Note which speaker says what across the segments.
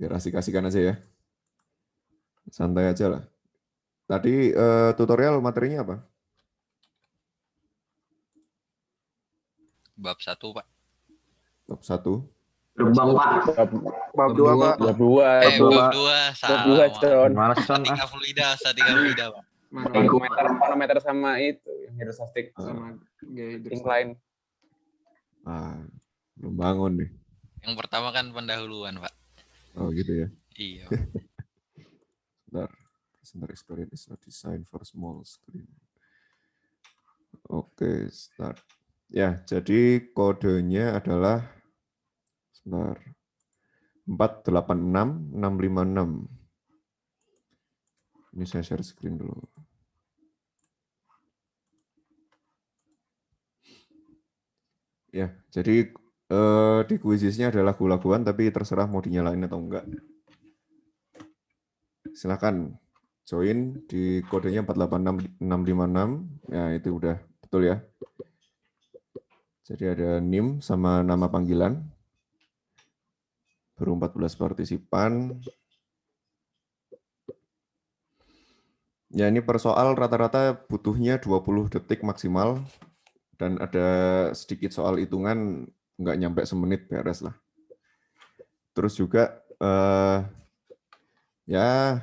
Speaker 1: Biar asik-asikan aja ya. Santai aja lah. Tadi tutorial materinya apa?
Speaker 2: Bab 1, Pak.
Speaker 1: Bab 1.
Speaker 3: Gerbang, Pak.
Speaker 4: Bab 2, Pak.
Speaker 5: Bab 2.
Speaker 2: Bab 2 salah.
Speaker 5: Males con.
Speaker 2: Statika fluida, Pak.
Speaker 5: Manometer sama itu yang hidrostastik sama incline.
Speaker 1: Belum bangun nih.
Speaker 2: Yang pertama kan pendahuluan, Pak.
Speaker 1: Oh gitu ya.
Speaker 2: Iya.
Speaker 1: Bentar. Presenter experience is not designed for small screen. Oke, start. Ya, jadi kodenya adalah sebentar. 486656. Ini saya share screen dulu. Ya, jadi di quizisnya adalah gula-gulan, tapi terserah mau dinyalain atau enggak. Silakan join di kodenya 486656. Ya, itu udah betul ya. Jadi ada NIM sama nama panggilan. Baru 14 partisipan. Ya, ini per soal rata-rata butuhnya 20 detik maksimal. Dan ada sedikit soal hitungan, nggak nyampe semenit beres lah. Terus juga, ya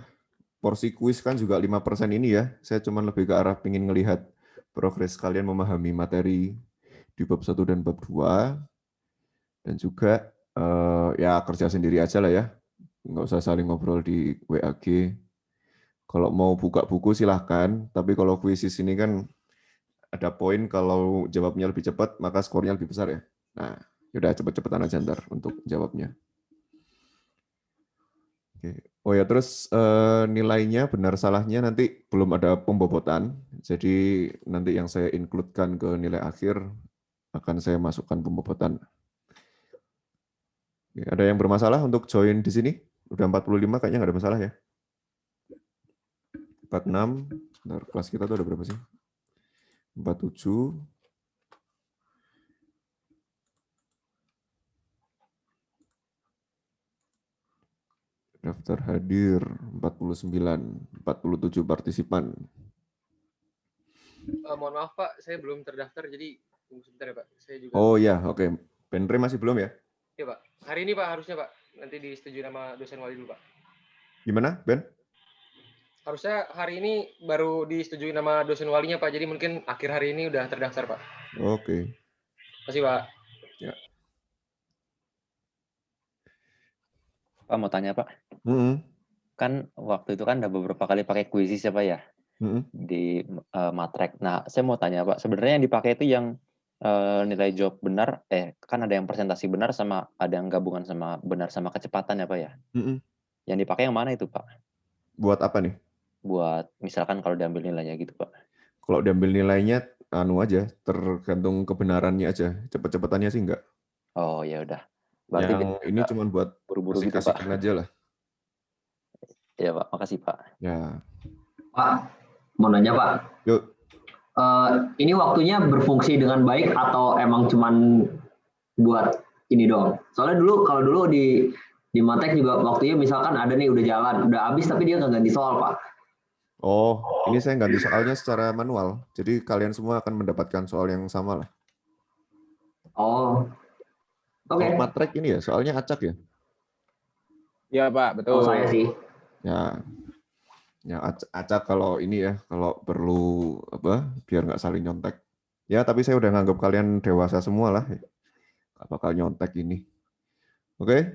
Speaker 1: porsi kuis kan juga 5% ini ya. Saya cuma lebih ke arah pengen ngelihat progres kalian memahami materi di bab 1 dan bab 2. Dan juga ya kerja sendiri aja lah ya. Nggak usah saling ngobrol di WAG. Kalau mau buka buku silahkan, tapi kalau kuisis ini kan ada poin kalau jawabnya lebih cepat, maka skornya lebih besar ya. Nah, yaudah cepet-cepetan aja ntar untuk jawabnya. Oke. Oh ya, terus nilainya benar salahnya nanti belum ada pembobotan. Jadi nanti yang saya include-kan ke nilai akhir akan saya masukkan pembobotan. Oke, ada yang bermasalah untuk join di sini? Udah 45 kayaknya nggak ada masalah ya. 46, bentar, kelas kita tuh ada berapa sih? 47. Daftar hadir 49, 47 partisipan.
Speaker 6: Mohon maaf Pak, saya belum terdaftar, jadi tunggu sebentar ya Pak. Saya juga.
Speaker 1: Oh ya, oke. Penre masih belum ya?
Speaker 6: Iya Pak. Hari ini Pak harusnya Pak. Nanti disetujui nama dosen wali dulu Pak.
Speaker 1: Gimana, Ben?
Speaker 6: Harusnya hari ini baru disetujui nama dosen walinya Pak. Jadi mungkin akhir hari ini udah terdaftar Pak.
Speaker 1: Oke.
Speaker 6: Terima kasih Pak.
Speaker 1: Ya.
Speaker 7: Pak mau tanya Pak. Kan waktu itu kan ada beberapa kali pakai kuisis ya Pak ya di matrek. Nah saya mau tanya Pak, sebenarnya yang dipakai itu yang nilai jawab benar, kan ada yang presentasi benar sama ada yang gabungan sama benar sama kecepatan ya Pak ya. Yang dipakai yang mana itu Pak?
Speaker 1: Buat apa nih?
Speaker 7: Buat misalkan kalau diambil nilainya gitu Pak.
Speaker 1: Kalau diambil nilainya anu aja, tergantung kebenarannya aja. Cepet-cepetannya sih enggak.
Speaker 7: Oh ya udah. Berarti
Speaker 1: yang ini cuma buat
Speaker 7: buru-buru gitu Pak.
Speaker 1: aja lah.
Speaker 7: Ya Pak, makasih Pak.
Speaker 1: Ya.
Speaker 3: Pak, mau nanya Pak.
Speaker 1: Yuk.
Speaker 3: Ini waktunya berfungsi dengan baik atau emang cuman buat ini doang? Soalnya kalau dulu di matek juga waktunya misalkan ada nih udah jalan, udah habis tapi dia nggak ganti soal Pak.
Speaker 1: Oh, ini saya ganti soalnya secara manual. Jadi kalian semua akan mendapatkan soal yang sama lah.
Speaker 3: Oh. Oke.
Speaker 1: Okay. Matrek ini ya, soalnya acak ya?
Speaker 5: Iya Pak, betul.
Speaker 3: Oh, saya sih.
Speaker 1: Ya acak kalau ini ya, kalau perlu apa, biar nggak saling nyontek. Ya, tapi saya udah nganggap kalian dewasa semua lah. Nggak bakal nyontek ini. Oke?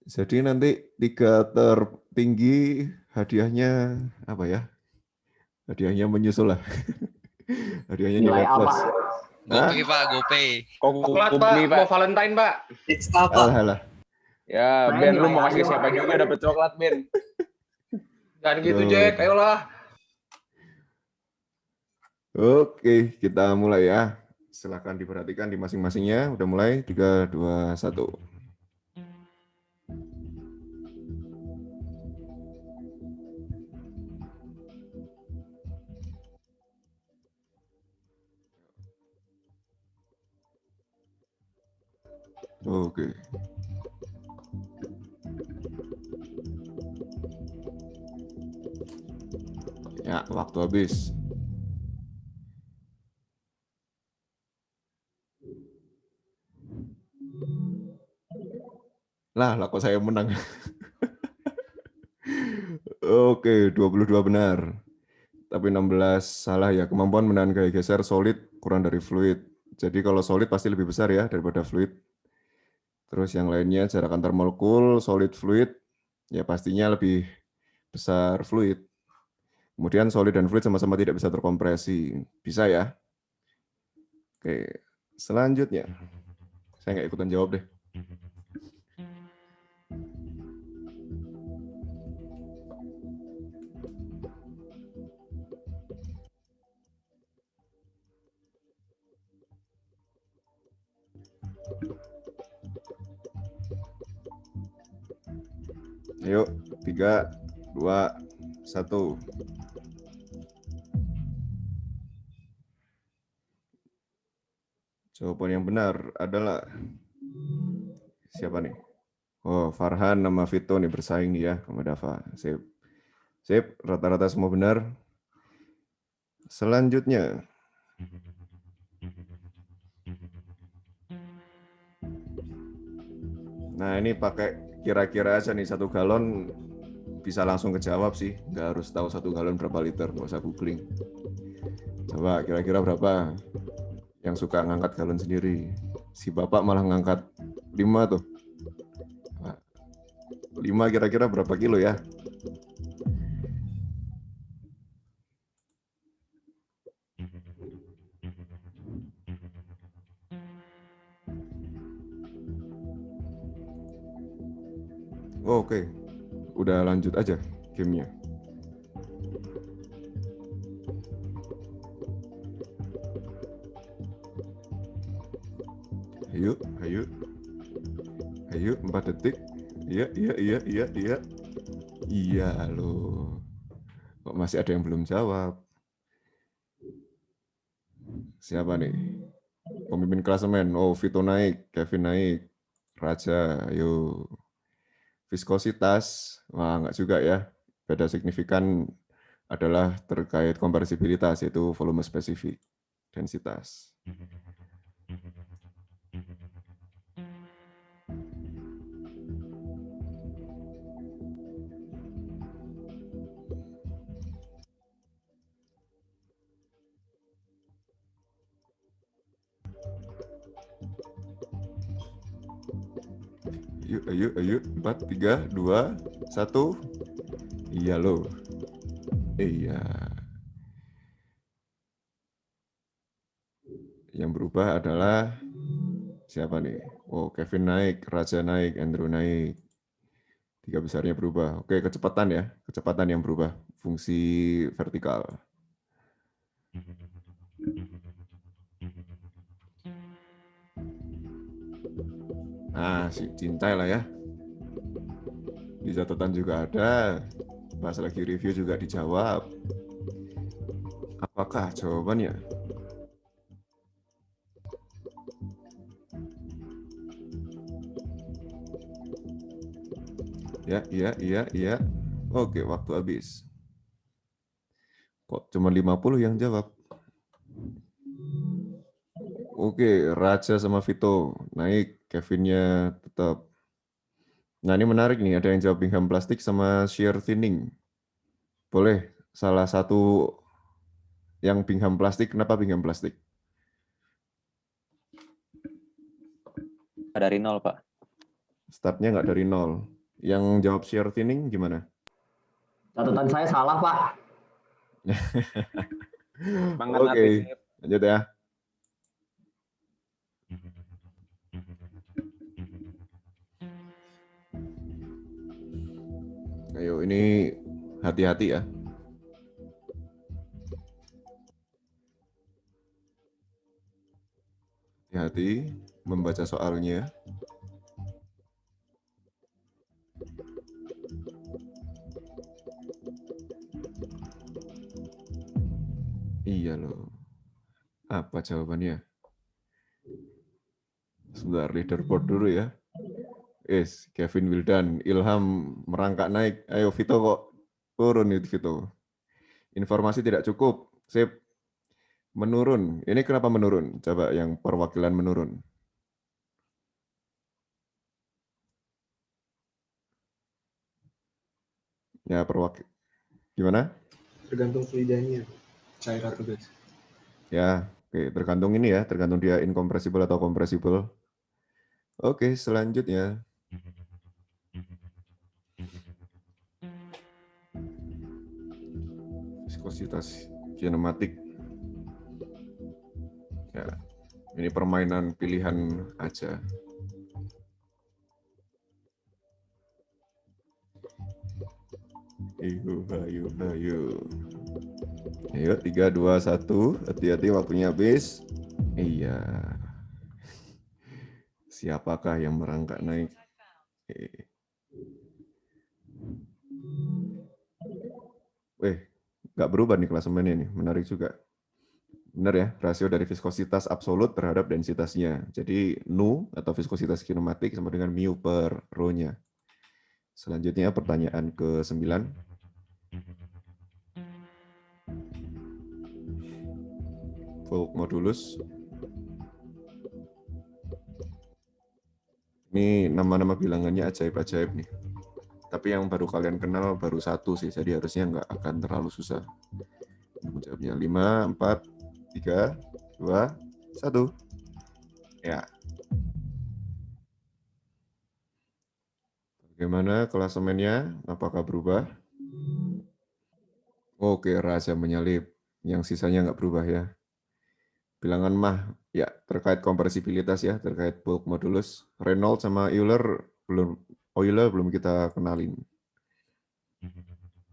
Speaker 1: Jadi nanti 3 tertinggi hadiahnya apa ya? Hadiahnya menyusul lah. Hadiahnya nilai plus.
Speaker 2: GoPay Pak, GoPay.
Speaker 6: Coklat Pak, mau Valentine Pak.
Speaker 1: Alah.
Speaker 5: Ya, Ben lu mau kasih siapa juga dapat coklat, Ben.
Speaker 6: Jangan gitu Jack, ayolah.
Speaker 1: Oke, kita mulai ya. Silakan diperhatikan di masing-masingnya. Udah mulai, 3, 2, 1. Oke. Ya, waktu habis. Lah kok saya menang. Oke, 22 benar. Tapi 16 salah ya. Kemampuan menahan gaya geser solid kurang dari fluid. Jadi kalau solid pasti lebih besar ya daripada fluid. Terus yang lainnya jarak antar molekul, solid fluid, ya pastinya lebih besar fluid. Kemudian solid dan fluid sama-sama tidak bisa terkompresi. Bisa ya? Oke, selanjutnya. Saya nggak ikutan jawab deh. Ayo, 3, 2, 1. Jawaban yang benar adalah siapa nih? Oh, Farhan sama Vito nih bersaing nih ya sama Dava. Sip. Sip, rata-rata semua benar. Selanjutnya. Nah, ini pakai kira-kira aja nih, 1 galon bisa langsung kejawab sih. Nggak harus tahu 1 galon berapa liter, nggak usah googling. Coba kira-kira berapa yang suka ngangkat galon sendiri. Si bapak malah ngangkat 5 tuh. 5 kira-kira berapa kilo ya? Oh, oke. Udah lanjut aja gamenya. Ayo, ayo. Ayo, 4 detik. Iya. Iya, loh. Kok masih ada yang belum jawab? Siapa nih? Pemimpin klasemen. Oh, Vito naik, Kevin naik. Raja, ayo. Viskositas, wah enggak juga ya. Beda signifikan adalah terkait kompresibilitas, yaitu volume spesifik, densitas. Ayo, 4, 3, 2, 1. Iya loh. Iya. Yang berubah adalah siapa nih? Oh, Kevin naik, Raja naik, Andrew naik. 3 besarnya berubah. Oke, kecepatan ya. Kecepatan yang berubah. Fungsi vertikal. Nah, si cintai lah ya. Di catatan juga ada. Pas lagi review juga dijawab. Apakah jawabannya? Iya. Oke, waktu habis. Kok cuma 50 yang jawab? Oke, Raja sama Vito naik, Kevinnya tetap. Nah, ini menarik nih, ada yang jawab Bingham plastik sama shear thinning. Boleh salah satu yang Bingham plastik, kenapa Bingham plastik?
Speaker 7: Dari 0, Pak.
Speaker 1: Startnya nggak dari 0. Yang jawab shear thinning gimana?
Speaker 3: Catatan saya salah, Pak.
Speaker 1: Oke, lanjut ya. Ayo, ini hati-hati ya. Hati-hati membaca soalnya. Iya loh. Apa jawabannya? Sebentar, leaderboard dulu ya. Kevin Wildan, Ilham merangkak naik. Ayo Vito kok turun itu Vito. Informasi tidak cukup. Sip. Menurun. Ini kenapa menurun? Coba yang perwakilan menurun. Ya, gimana?
Speaker 8: Tergantung fluidanya, cair atau gas.
Speaker 1: Ya, oke. Tergantung ini ya, tergantung dia incompressible atau compressible. Oke, selanjutnya. Viskositas kinematik. Ya, ini permainan pilihan aja. Ayo. Ayo, 3, 2, 1. Hati-hati waktunya habis. Iya. Siapakah yang merangkak naik? Nggak berubah nih klasemennya nih. Menarik juga. Benar ya, rasio dari viskositas absolut terhadap densitasnya. Jadi nu atau viskositas kinematik sama dengan mu per rho-nya. Selanjutnya pertanyaan ke-9. Bulk modulus. Ini nama-nama bilangannya ajaib-ajaib nih. Tapi yang baru kalian kenal baru satu sih, jadi harusnya nggak akan terlalu susah. Jawabnya 5, 4, 3, 2, 1. Ya. Bagaimana klasemennya? Apakah berubah? Oke, raja menyalip. Yang sisanya nggak berubah ya. Bilangan mah, ya terkait kompresibilitas ya, terkait bulk modulus. Reynolds sama Euler belum kita kenalin.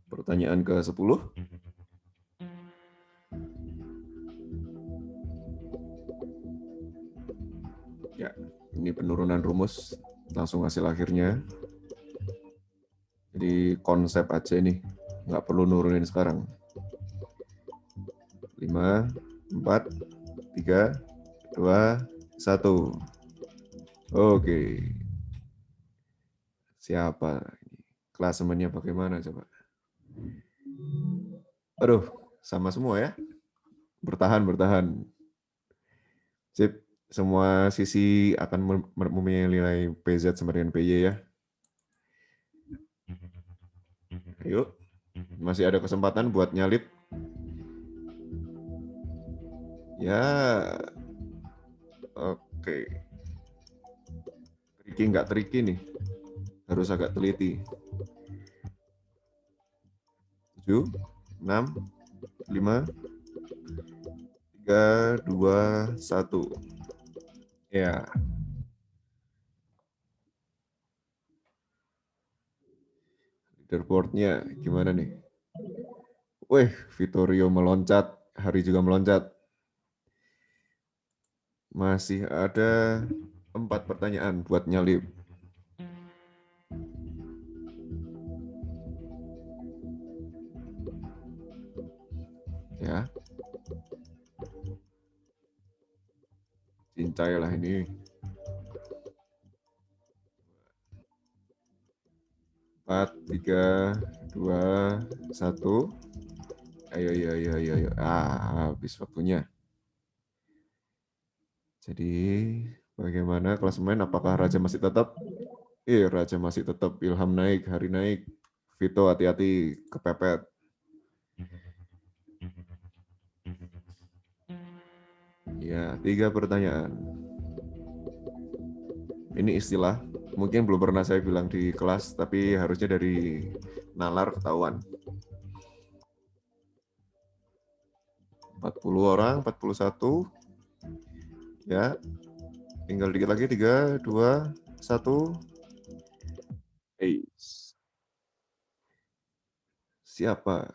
Speaker 1: Pertanyaan ke-10. Ya, ini penurunan rumus, langsung hasil akhirnya. Jadi konsep aja nih, nggak perlu nurunin sekarang. 5, 4, 3, 2, 1. Oke. Siapa? Klasemennya bagaimana coba? Aduh, sama semua ya. Bertahan. Sip, semua sisi akan mempunyai nilai PZ sama dengan PY ya. Yuk, masih ada kesempatan buat nyalip. Ya, oke. Nggak tricky nih. Harus agak teliti. 7, 6, 5, 3, 2, 1. Ya. Leaderboard-nya gimana nih? Wih, Vittorio meloncat. Hari juga meloncat. Masih ada 4 pertanyaan buat nyalip. Ya. Cincai lah ini. 4, 3, 2, 1. Ayo. Habis waktunya. Jadi, bagaimana klasemen? Apakah Raja masih tetap? Raja masih tetap. Ilham naik, Hari naik. Vito hati-hati kepepet. Ya, 3 pertanyaan. Ini istilah, mungkin belum pernah saya bilang di kelas, tapi harusnya dari nalar ketahuan. 40 orang, 41. Ya, tinggal dikit lagi, 3, 2, 1. Siapa?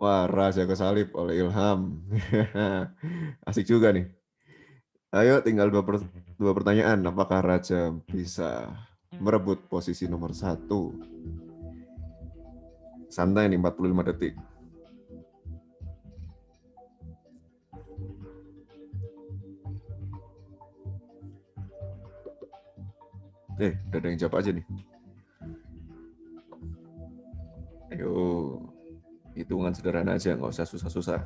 Speaker 1: Wah, Raja kesalip oleh Ilham. Asik juga nih. Ayo, tinggal 2 pertanyaan. Apakah Raja bisa merebut posisi nomor 1? Santai nih, 45 detik. Udah ada yang jawab aja nih. hitungan sederhana aja, nggak usah susah-susah.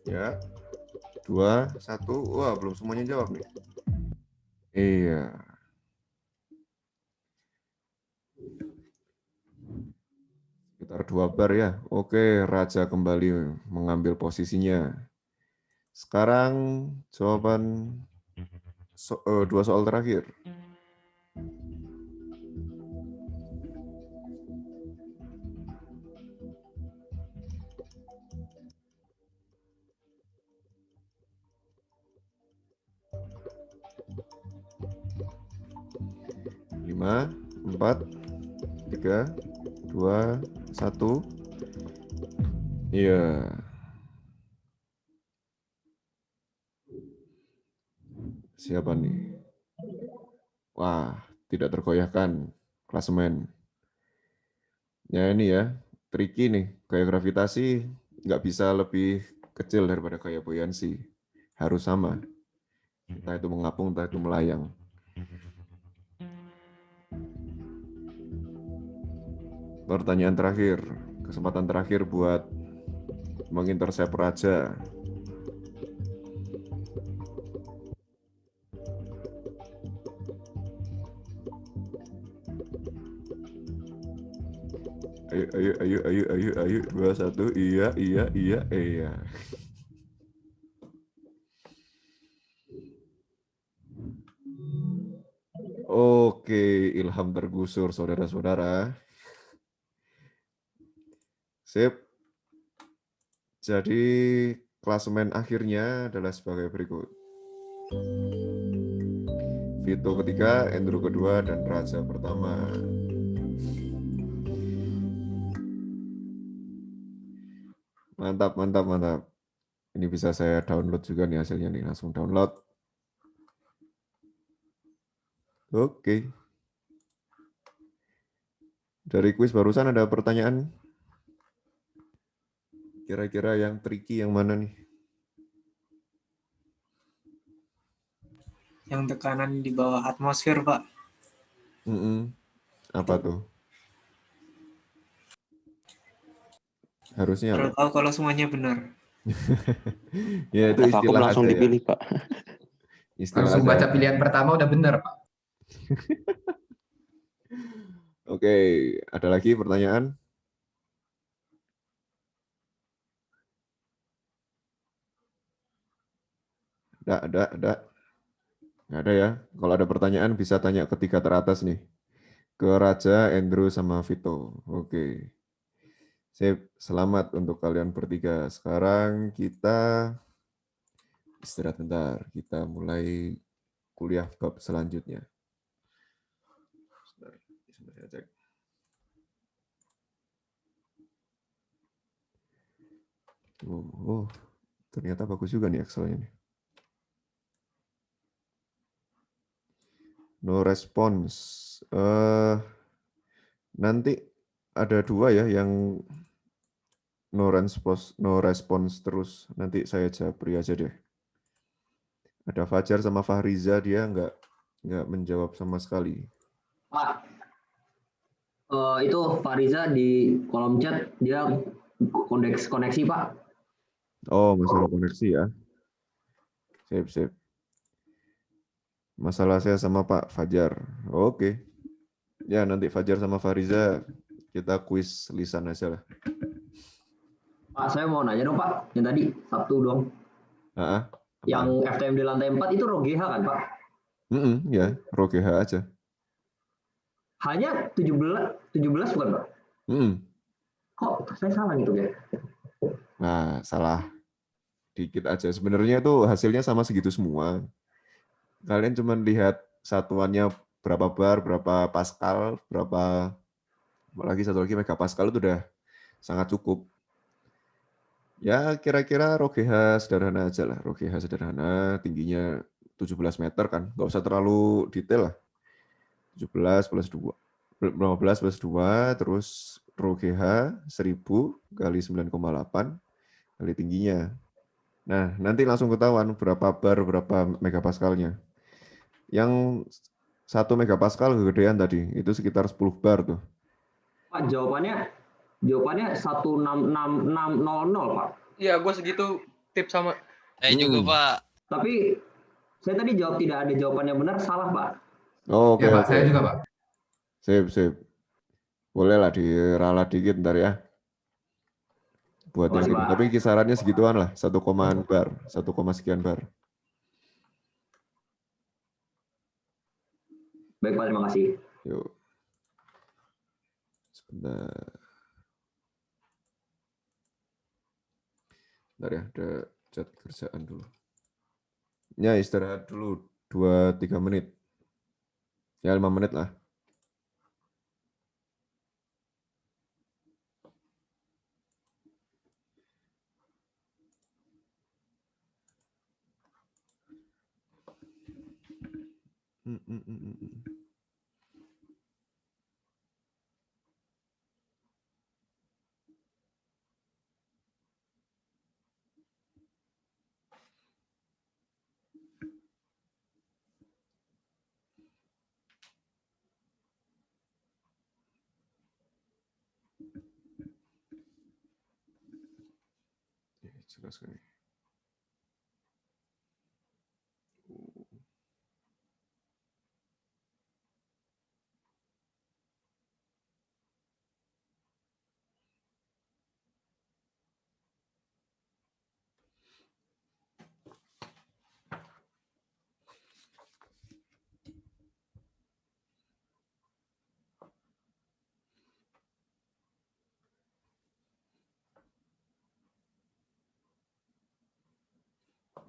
Speaker 1: Ya, 2, 1. Wah, belum semuanya jawab nih. Iya. Sekitar 2 bar ya. Oke, Raja kembali mengambil posisinya. Sekarang jawaban 2 soal terakhir. Lima, 4, 3, 2, 1. Iya. Siapa nih? Wah, tidak tergoyahkan klasemen. Ya ini ya, tricky nih. Gaya gravitasi nggak bisa lebih kecil daripada gaya buoyancy. Harus sama. Entah itu mengapung, entah itu melayang. Pertanyaan terakhir, kesempatan terakhir buat mengintercept Raja. Ayo, 2, 1, iya. Oke, ilham tergusur, saudara-saudara. Sip. Jadi, klasemen akhirnya adalah sebagai berikut. Vito ketiga, Andrew kedua, dan Raja pertama. Mantap. Ini bisa saya download juga nih hasilnya nih, langsung download. Oke. Dari kuis barusan ada pertanyaan? Kira-kira yang tricky yang mana nih?
Speaker 9: Yang tekanan di bawah atmosfer, Pak.
Speaker 1: Apa tuh? Harusnya
Speaker 9: baru tahu kalau semuanya benar.
Speaker 1: Ya itu
Speaker 7: Vakum
Speaker 1: istilah
Speaker 7: langsung
Speaker 1: aja
Speaker 7: dipilih,
Speaker 1: ya.
Speaker 7: Pak.
Speaker 1: Istilah
Speaker 10: Langsung
Speaker 1: aja.
Speaker 10: baca pilihan pertama udah bener, Pak.
Speaker 1: Oke, ada lagi pertanyaan? Ada. Nggak ada ya. Kalau ada pertanyaan bisa tanya ke 3 teratas nih. Ke Raja, Andrew, sama Vito. Oke. Sip, selamat untuk kalian bertiga. Sekarang kita istirahat bentar. Kita mulai kuliah bab selanjutnya. Sebentar saya cek. Oh, ternyata bagus juga nih Excel-nya nih. No response. Nanti ada 2 ya yang no response terus. Nanti saya japri aja deh. Ada Fajar sama Fahriza, dia nggak menjawab sama sekali.
Speaker 3: Pak, itu Fariza di kolom chat dia koneksi Pak.
Speaker 1: Oh, masalah koneksi ya. Sip. Masalah saya sama Pak Fajar. Oke. Ya, nanti Fajar sama Fariza kita kuis lisan aja lah.
Speaker 3: Pak, saya mau nanya dong Pak, yang tadi Sabtu dong. Yang FTM di lantai 4 itu ROGH kan Pak?
Speaker 1: Ya, ROGH aja.
Speaker 3: Hanya 17 bukan Pak? Kok saya salah gitu ya?
Speaker 1: Nah, salah. Dikit aja. Sebenarnya itu hasilnya sama segitu semua. Kalian cuma lihat satuannya berapa bar, berapa pascal, berapa satu lagi megapascal itu udah sangat cukup. Ya kira-kira ROGH sederhana aja lah. ROGH sederhana, tingginya 17 meter kan. Nggak usah terlalu detail lah. 17 plus 2. 15 plus 2, terus rho GH 1000 kali 9,8 kali tingginya. Nah, nanti langsung ketahuan berapa bar, berapa megapaskalnya. Yang 1 megapascal kegedean tadi, itu sekitar 10 bar tuh.
Speaker 3: Pak, jawabannya 1666600, Pak.
Speaker 6: Iya, gue segitu tips sama.
Speaker 2: Juga, Pak.
Speaker 3: Tapi saya tadi jawab tidak ada jawaban yang benar, salah, Pak.
Speaker 1: Oh, oke.
Speaker 10: Ya, Pak, saya juga, Pak.
Speaker 1: Sip. Bolehlah diralat dikit ntar ya. Buat yang ini. Tapi kisarannya segituan lah, 1, bar, 1, sekian bar.
Speaker 3: Baik, Pak, terima kasih.
Speaker 1: Yuk. Sebentar. Bentar ya, ada chat kerjaan dulu. Ya, istirahat dulu 2-3 menit. Ya, 5 menit lah. Jelas kan.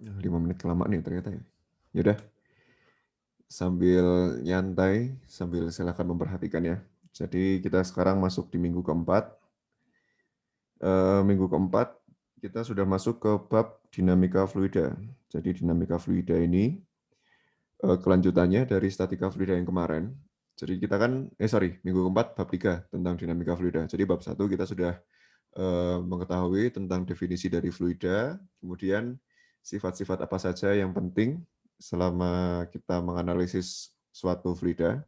Speaker 1: Ya, 5 menit kelamaan nih ternyata ya. Yaudah. Sambil nyantai, sambil silakan memperhatikan ya. Jadi kita sekarang masuk di minggu keempat. Minggu keempat kita sudah masuk ke bab dinamika fluida. Jadi dinamika fluida ini kelanjutannya dari statika fluida yang kemarin. Jadi kita kan, minggu keempat bab 3 tentang dinamika fluida. Jadi bab 1 kita sudah mengetahui tentang definisi dari fluida, kemudian sifat-sifat apa saja yang penting selama kita menganalisis suatu fluida.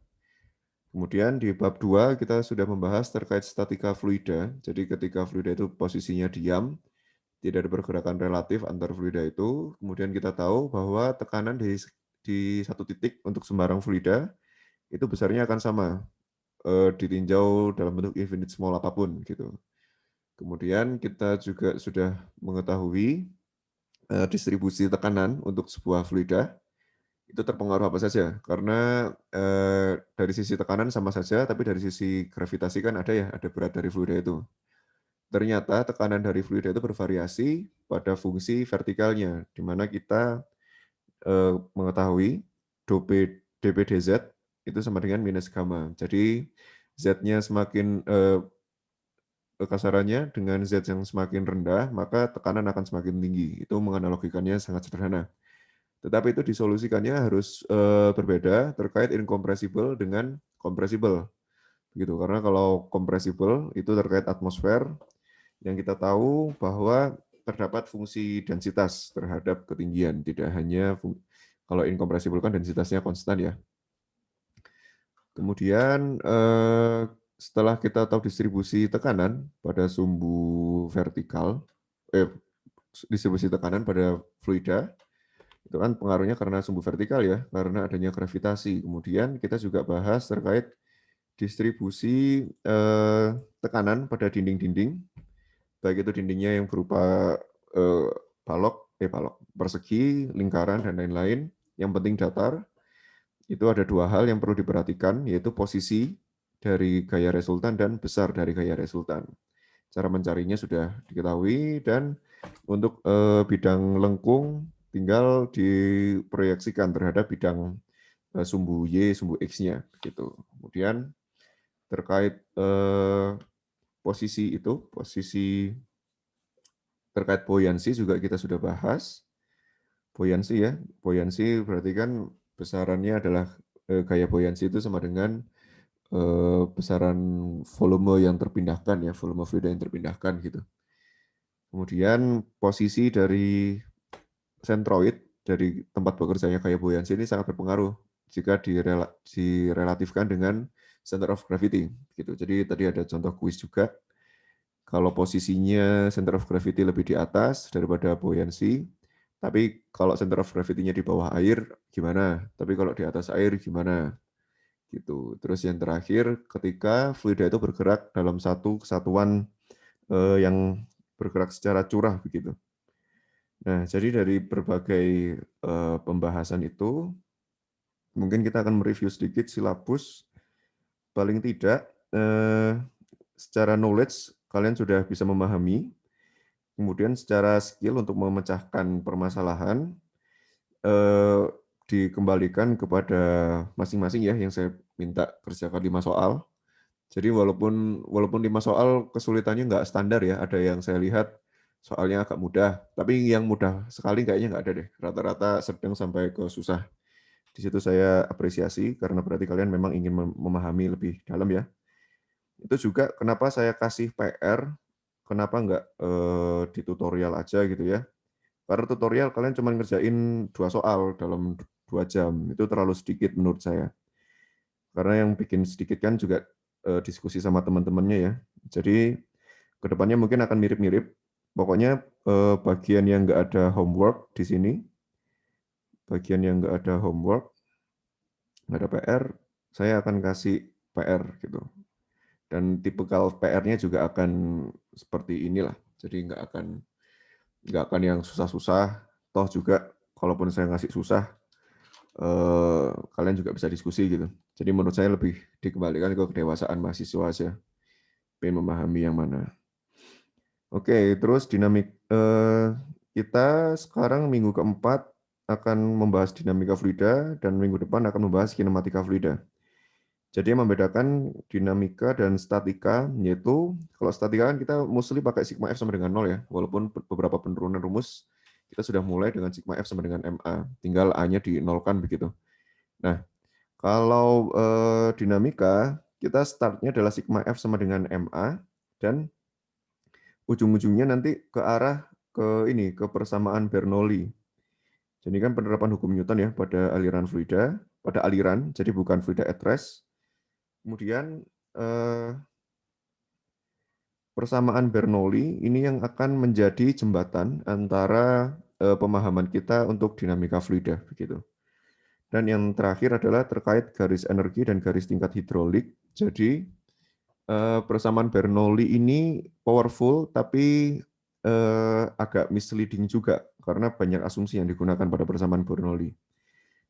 Speaker 1: Kemudian di bab 2 kita sudah membahas terkait statika fluida. Jadi ketika fluida itu posisinya diam, tidak ada pergerakan relatif antar fluida itu, kemudian kita tahu bahwa tekanan di satu titik untuk sembarang fluida itu besarnya akan sama, ditinjau dalam bentuk infinite small apapun gitu. Kemudian kita juga sudah mengetahui distribusi tekanan untuk sebuah fluida itu terpengaruh apa saja. Karena dari sisi tekanan sama saja, tapi dari sisi gravitasi kan ada berat dari fluida itu. Ternyata tekanan dari fluida itu bervariasi pada fungsi vertikalnya, di mana kita mengetahui dP dz itu sama dengan minus gamma. Jadi Z-nya semakin kasarannya dengan Z yang semakin rendah, maka tekanan akan semakin tinggi. Itu menganalogikannya sangat sederhana. Tetapi itu disolusikannya harus berbeda terkait incompressible dengan compressible. Begitu, karena kalau compressible itu terkait atmosfer, yang kita tahu bahwa terdapat fungsi densitas terhadap ketinggian, tidak hanya kalau incompressible kan densitasnya konstan ya. Kemudian setelah kita tahu distribusi tekanan pada sumbu vertikal, distribusi tekanan pada fluida, itu kan pengaruhnya karena sumbu vertikal ya, karena adanya gravitasi. Kemudian kita juga bahas terkait distribusi tekanan pada dinding-dinding, baik itu dindingnya yang berupa balok, persegi, lingkaran, dan lain-lain. Yang penting datar. Itu ada 2 hal yang perlu diperhatikan, yaitu posisi dari gaya resultan dan besar dari gaya resultan. Cara mencarinya sudah diketahui, dan untuk bidang lengkung tinggal diproyeksikan terhadap bidang sumbu Y, sumbu X-nya. Gitu. Kemudian terkait posisi terkait buoyancy juga kita sudah bahas. Buoyancy ya, buoyancy berarti kan besarannya adalah gaya buoyancy itu sama dengan besaran volume yang terpindahkan ya, volume fluida yang terpindahkan gitu. Kemudian posisi dari sentroid dari tempat bekerjanya gaya buoyancy ini sangat berpengaruh jika direlatifkan dengan center of gravity gitu. Jadi tadi ada contoh kuis juga. Kalau posisinya center of gravity lebih di atas daripada buoyancy, tapi kalau center of gravity-nya di bawah air gimana? Tapi kalau di atas air gimana? Gitu. Terus yang terakhir, ketika fluida itu bergerak dalam satu kesatuan yang bergerak secara curah begitu. Nah, jadi dari berbagai pembahasan itu, mungkin kita akan mereview sedikit silabus. Paling tidak, secara knowledge kalian sudah bisa memahami. Kemudian secara skill untuk memecahkan permasalahan dikembalikan kepada masing-masing ya, yang saya minta kerjakan 5 soal. Jadi walaupun 5 soal kesulitannya nggak standar ya, ada yang saya lihat soalnya agak mudah, tapi yang mudah sekali kayaknya nggak ada deh. Rata-rata sedang sampai ke susah. Di situ saya apresiasi karena berarti kalian memang ingin memahami lebih dalam ya. Itu juga kenapa saya kasih PR, kenapa nggak di tutorial aja gitu ya. Karena tutorial kalian cuma ngerjain 2 soal dalam 2 jam, itu terlalu sedikit menurut saya. Karena yang bikin sedikit kan juga diskusi sama teman-temannya ya. Jadi kedepannya mungkin akan mirip-mirip. Pokoknya bagian yang nggak ada homework di sini, bagian yang nggak ada homework, nggak ada PR, saya akan kasih PR gitu. Dan tipikal PR-nya juga akan seperti inilah. Jadi nggak akan yang susah-susah. Toh juga kalaupun saya ngasih susah, kalian juga bisa diskusi gitu. Jadi menurut saya lebih dikembalikan ke kedewasaan mahasiswa aja. Pengen memahami yang mana. Oke, terus kita sekarang minggu keempat akan membahas dinamika fluida dan minggu depan akan membahas kinematika fluida. Jadi yang membedakan dinamika dan statika, yaitu kalau statika kan kita mostly pakai sigma F sama dengan 0 ya, walaupun beberapa penurunan rumus kita sudah mulai dengan sigma F sama dengan MA, tinggal A-nya di-nolkan begitu. Nah, kalau dinamika, kita startnya adalah sigma F sama dengan MA, dan ujung-ujungnya nanti ke arah ke persamaan Bernoulli. Jadi kan penerapan hukum Newton ya pada aliran fluida, jadi bukan fluida at rest. Kemudian persamaan Bernoulli ini yang akan menjadi jembatan antara pemahaman kita untuk dinamika fluida begitu. Dan yang terakhir adalah terkait garis energi dan garis tingkat hidrolik. Jadi persamaan Bernoulli ini powerful tapi agak misleading juga karena banyak asumsi yang digunakan pada persamaan Bernoulli.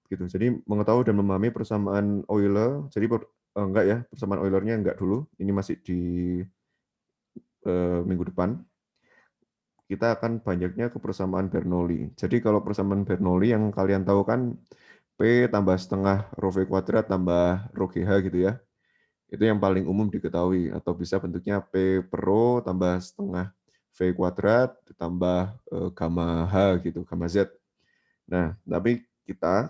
Speaker 1: Gitu. Jadi mengetahui dan memahami persamaan Euler, jadi enggak ya, persamaan Eulernya enggak dulu, ini masih di minggu depan. Kita akan banyaknya ke persamaan Bernoulli. Jadi kalau persamaan Bernoulli yang kalian tahu kan P tambah setengah rho V kuadrat tambah rho GH gitu ya. Itu yang paling umum diketahui, atau bisa bentuknya P per rho tambah setengah V kuadrat ditambah gamma H gitu, gamma Z. Nah, tapi kita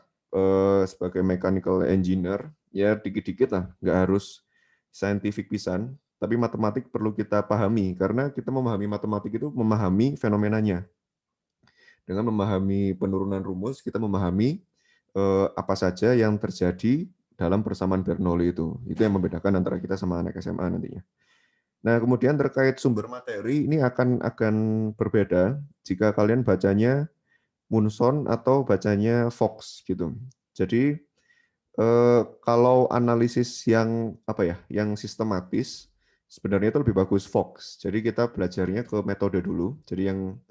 Speaker 1: sebagai mechanical engineer, ya dikit-dikit lah, nggak harus scientific pisan, tapi matematik perlu kita pahami, karena kita memahami matematik itu memahami fenomenanya. Dengan memahami penurunan rumus, kita memahami apa saja yang terjadi dalam persamaan Bernoulli itu. Itu yang membedakan antara kita sama anak SMA nantinya. Nah, kemudian terkait sumber materi, ini akan berbeda jika kalian bacanya Munson atau bacanya Fox gitu. Jadi kalau analisis yang yang sistematis sebenarnya itu lebih bagus Fox. Jadi kita belajarnya ke metode dulu. Jadi yang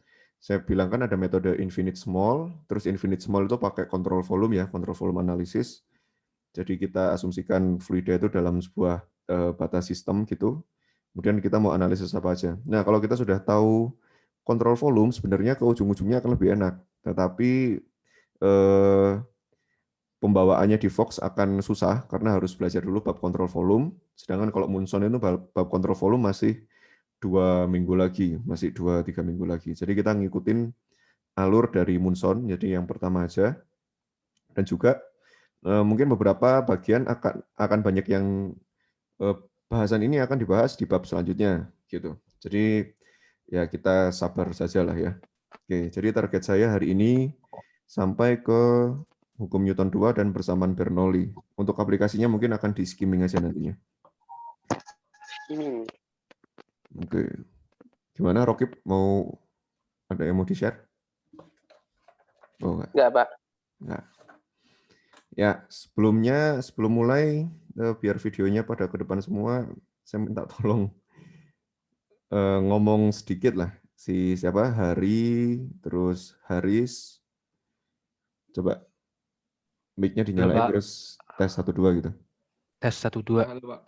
Speaker 1: saya bilang kan ada metode infinite small, terus infinite small itu pakai kontrol volume ya, kontrol volume analisis. Jadi kita asumsikan fluida itu dalam sebuah batas sistem gitu. Kemudian kita mau analisis apa aja. Nah, kalau kita sudah tahu kontrol volume, sebenarnya ke ujung-ujungnya akan lebih enak. Tetapi pembawaannya di Fox akan susah karena harus belajar dulu bab kontrol volume. Sedangkan kalau Munson itu bab kontrol volume masih 2 minggu lagi, masih 2-3 minggu lagi. Jadi kita ngikutin alur dari Munson, jadi yang pertama aja. Dan juga mungkin beberapa bagian akan banyak yang bahasan ini akan dibahas di bab selanjutnya gitu. Jadi ya kita sabar saja lah ya. Oke, jadi target saya hari ini sampai ke hukum Newton 2 dan persamaan Bernoulli. Untuk aplikasinya mungkin akan di skimming aja nantinya. Oke. Gimana Rokib, mau ada yang mau di-share? Oh, enggak, Pak. Enggak. Ya, sebelum mulai, biar videonya pada ke depan semua, saya minta tolong ngomong sedikit lah. Siapa? Hari, terus Haris. Coba mic-nya dinyalain, terus tes 1 2 gitu.
Speaker 10: Tes 1 2.
Speaker 6: Halo, Pak.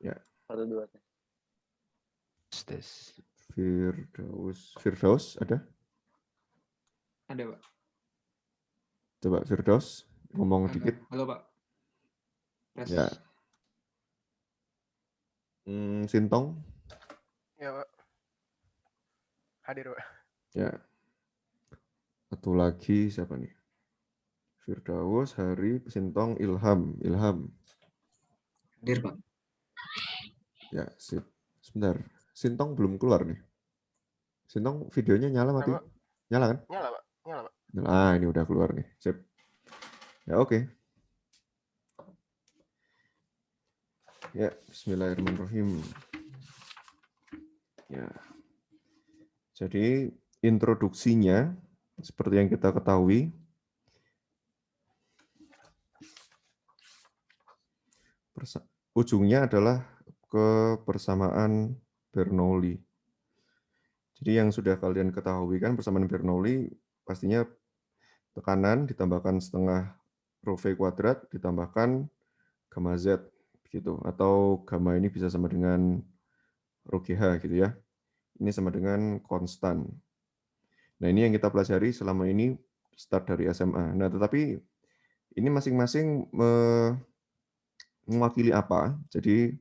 Speaker 1: Ya.
Speaker 7: 1 2.
Speaker 10: Tes.
Speaker 1: Firdaus ada?
Speaker 6: Ada, Pak.
Speaker 1: Coba Firdaus ngomong dikit.
Speaker 6: Halo, Pak. Tes.
Speaker 1: Ya. Sintong.
Speaker 11: Ya, Pak. Hadir, Pak.
Speaker 1: Ya. Satu lagi siapa nih? Firdaus, Hari, Sintong, Ilham.
Speaker 9: Hadir, Pak.
Speaker 1: Ya, sip. Sebentar. Sintong belum keluar nih. Sintong videonya nyala mati?
Speaker 11: Apa?
Speaker 1: Nyala kan?
Speaker 11: Nyala, Pak. Nyala, Pak.
Speaker 1: Ah, ini udah keluar nih. Sip. Ya, oke. Ya, bismillahirrahmanirrahim. Ya. Jadi, introduksinya seperti yang kita ketahui, ujungnya adalah kebersamaan Bernoulli. Jadi yang sudah kalian ketahui kan persamaan Bernoulli pastinya tekanan ditambahkan setengah rho V kuadrat ditambahkan gamma Z gitu, atau gamma ini bisa sama dengan rho GH gitu ya. Ini sama dengan konstan. Nah, ini yang kita pelajari selama ini start dari SMA. Nah, tetapi ini masing-masing mewakili apa? Jadi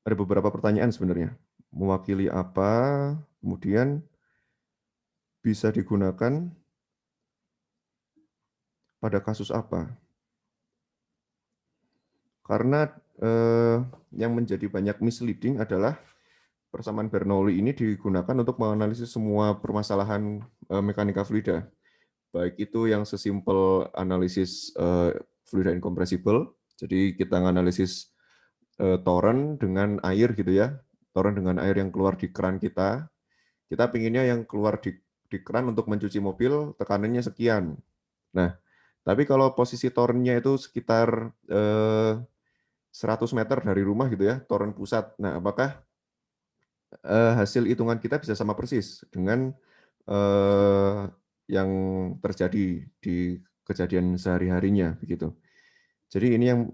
Speaker 1: ada beberapa pertanyaan sebenarnya. Mewakili apa? Kemudian bisa digunakan pada kasus apa? Karena yang menjadi banyak misleading adalah persamaan Bernoulli ini digunakan untuk menganalisis semua permasalahan mekanika fluida. Baik itu yang sesimpel analisis fluida incompressible, jadi kita menganalisis toren dengan air gitu ya, toren dengan air yang keluar di keran kita pinginnya yang keluar di keran untuk mencuci mobil tekanannya sekian. Nah, tapi kalau posisi torennya itu sekitar 100 meter dari rumah gitu ya, toren pusat. Nah, apakah hasil hitungan kita bisa sama persis dengan yang terjadi di kejadian sehari-harinya begitu. Jadi ini yang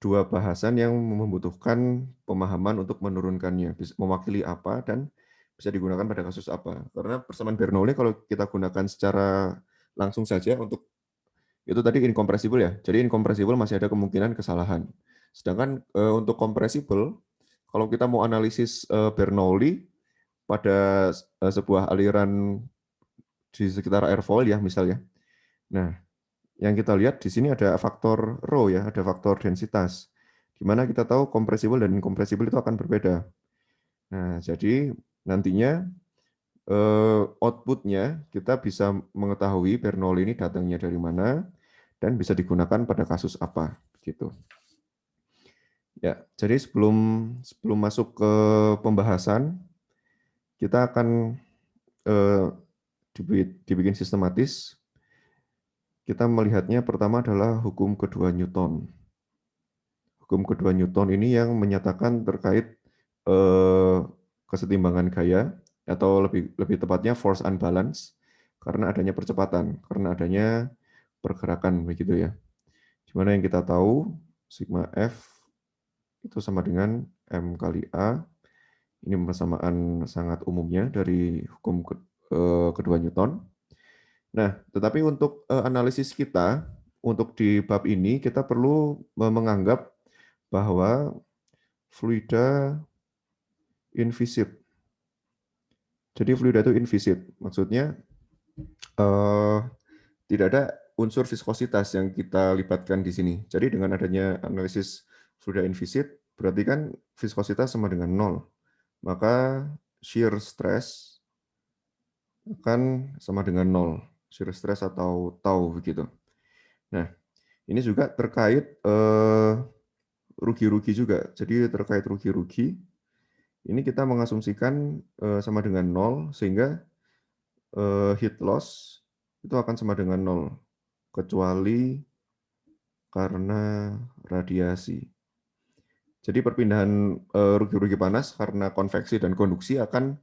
Speaker 1: dua bahasan yang membutuhkan pemahaman untuk menurunkannya, mewakili apa dan bisa digunakan pada kasus apa. Karena persamaan Bernoulli kalau kita gunakan secara langsung saja untuk itu tadi incompressible ya. Jadi incompressible masih ada kemungkinan kesalahan. Sedangkan untuk compressible, kalau kita mau analisis Bernoulli pada sebuah aliran di sekitar airfoil ya misalnya. Nah, yang kita lihat di sini ada faktor rho ya, ada faktor densitas. Di mana kita tahu compressible dan incompressible itu akan berbeda. Nah, jadi nantinya outputnya kita bisa mengetahui Bernoulli ini datangnya dari mana dan bisa digunakan pada kasus apa gitu. Ya, jadi sebelum masuk ke pembahasan, kita akan dibikin sistematis. Kita melihatnya pertama adalah hukum kedua Newton. Hukum kedua Newton ini yang menyatakan terkait kesetimbangan gaya, atau lebih tepatnya force unbalance, karena adanya percepatan, karena adanya pergerakan begitu ya. Dimana yang kita tahu sigma F itu sama dengan M kali A. Ini persamaan sangat umumnya dari hukum kedua Newton. Nah, tetapi untuk analisis kita, untuk di bab ini kita perlu menganggap bahwa fluida inviscid. Jadi fluida itu inviscid, maksudnya tidak ada unsur viskositas yang kita libatkan di sini. Jadi dengan adanya analisis fluida invisit, berarti kan viskositas sama dengan 0. Maka shear stress akan sama dengan 0. Shear stress atau tau begitu. Nah, ini juga terkait rugi-rugi juga. Jadi terkait rugi-rugi, ini kita mengasumsikan sama dengan 0, sehingga heat loss itu akan sama dengan 0, kecuali karena radiasi. Jadi perpindahan rugi-rugi panas karena konveksi dan konduksi akan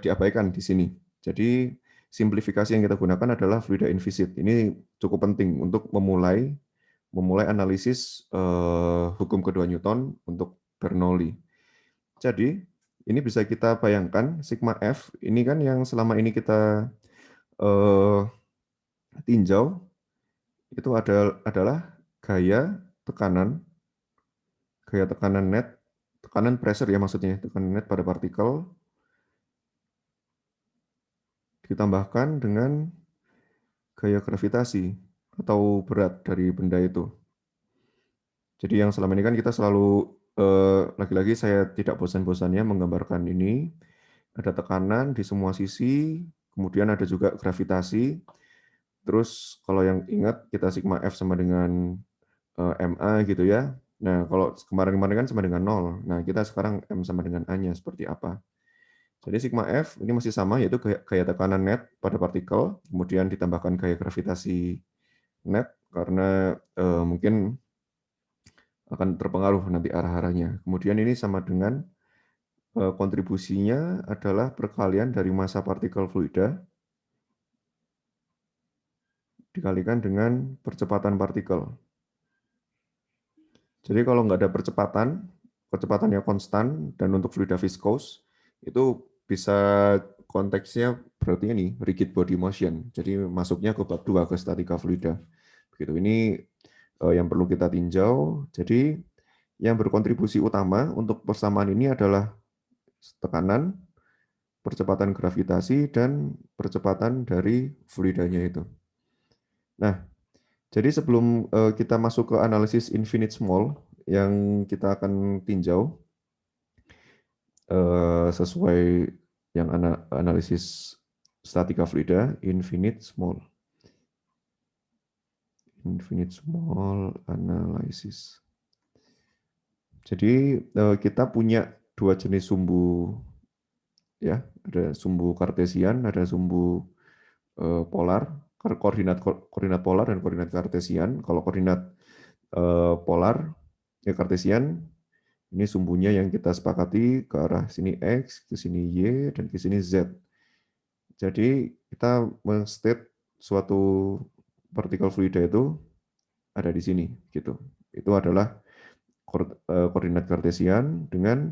Speaker 1: diabaikan di sini. Jadi simplifikasi yang kita gunakan adalah fluida invisit. Ini cukup penting untuk memulai analisis hukum kedua Newton untuk Bernoulli. Jadi ini bisa kita bayangkan sigma F ini kan yang selama ini kita tinjau itu adalah gaya tekanan net, tekanan pressure ya maksudnya, tekanan net pada partikel ditambahkan dengan gaya gravitasi atau berat dari benda itu. Jadi yang selama ini kan kita selalu, lagi-lagi saya tidak bosan-bosannya menggambarkan ini, ada tekanan di semua sisi, kemudian ada juga gravitasi, terus kalau yang ingat kita sigma F sama dengan MA gitu ya. Nah, kalau kemarin-kemarin kan sama dengan 0. Nah, kita sekarang M sama dengan A-nya seperti apa. Jadi sigma F ini masih sama, yaitu gaya tekanan net pada partikel, kemudian ditambahkan gaya gravitasi net, karena mungkin akan terpengaruh nanti arah-arahnya. Kemudian ini sama dengan kontribusinya adalah perkalian dari massa partikel fluida dikalikan dengan percepatan partikel. Jadi kalau nggak ada kecepatannya konstan, dan untuk fluida viskos, itu bisa konteksnya berarti ini rigid body motion. Jadi masuknya ke bab 2 ke statika fluida. Begitu. Ini yang perlu kita tinjau. Jadi yang berkontribusi utama untuk persamaan ini adalah tekanan, percepatan gravitasi, dan percepatan dari fluidanya itu. Nah, jadi sebelum kita masuk ke analisis infinite small yang kita akan tinjau sesuai yang analisis statika fluida, infinite small analysis. Jadi kita punya dua jenis sumbu, ya, ada sumbu kartesian, ada sumbu polar. Koordinat polar dan koordinat kartesian. Kalau koordinat polar, ya kartesian, ini sumbunya yang kita sepakati ke arah sini X, ke sini Y, dan ke sini Z. Jadi kita men-state suatu partikel fluida itu ada di sini, gitu. Itu adalah koordinat kartesian dengan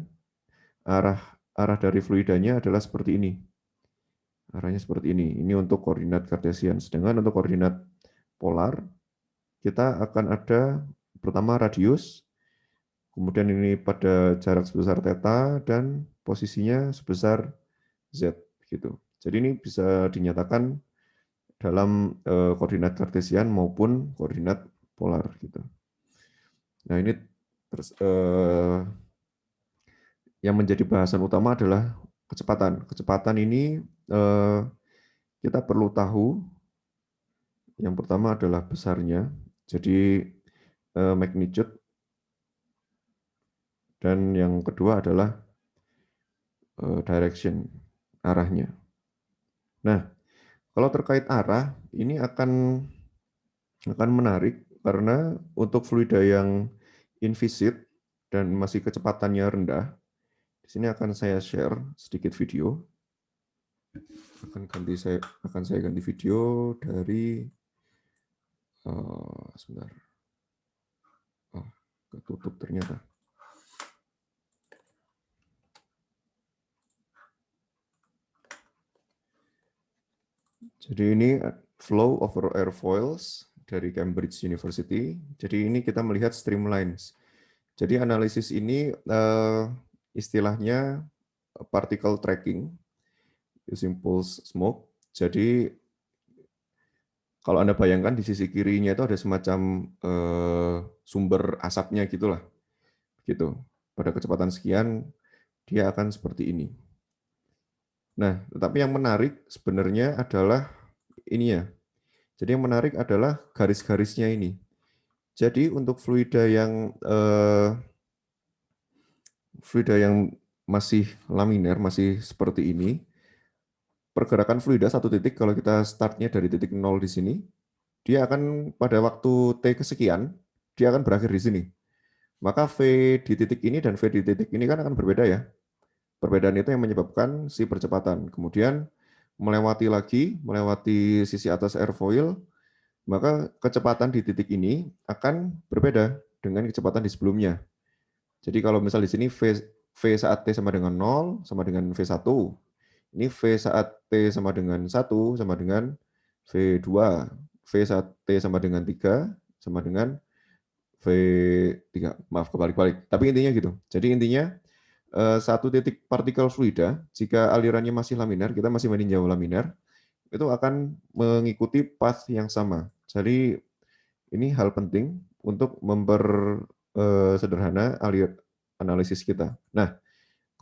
Speaker 1: arah dari fluidanya adalah seperti ini. Arahnya seperti ini. Ini untuk koordinat kartesian. Sedangkan untuk koordinat polar, kita akan ada pertama radius, kemudian ini pada jarak sebesar theta, dan posisinya sebesar z. Gitu. Jadi ini bisa dinyatakan dalam koordinat kartesian maupun koordinat polar. Gitu. Nah ini terus, yang menjadi bahasan utama adalah kecepatan. Kecepatan ini kita perlu tahu, yang pertama adalah besarnya, jadi magnitude, dan yang kedua adalah direction, arahnya. Nah, kalau terkait arah, ini akan menarik, karena untuk fluida yang invisit dan masih kecepatannya rendah, di sini akan saya share sedikit video. Akan saya ganti video dari sebentar. Oh, ketutup ternyata. Jadi ini flow over airfoils dari Cambridge University. Jadi ini kita melihat streamlines. Jadi analisis ini istilahnya particle tracking using pulse smoke. Jadi Kalau Anda bayangkan di sisi kirinya itu ada semacam sumber asapnya gitulah. Gitu. Pada kecepatan sekian dia akan seperti ini. Nah, tetapi yang menarik sebenarnya adalah ini ya. Jadi yang menarik adalah garis-garisnya ini. Jadi untuk fluida yang masih laminar, masih seperti ini, pergerakan fluida satu titik, kalau kita startnya dari titik 0 di sini, dia akan pada waktu T kesekian, dia akan berakhir di sini. Maka V di titik ini dan V di titik ini kan akan berbeda ya. Perbedaan itu yang menyebabkan si percepatan. Kemudian melewati sisi atas airfoil, maka kecepatan di titik ini akan berbeda dengan kecepatan di sebelumnya. Jadi kalau misal di sini V saat T sama dengan 0 sama dengan V1. Ini V saat T sama dengan 1 sama dengan V2. V saat T sama dengan 3 sama dengan V3. Maaf, kebalik-balik. Tapi intinya gitu. Jadi intinya satu titik partikel fluida, jika alirannya masih laminar, kita masih meninjau laminar, itu akan mengikuti path yang sama. Jadi ini hal penting untuk mempersederhana analisis kita. Nah,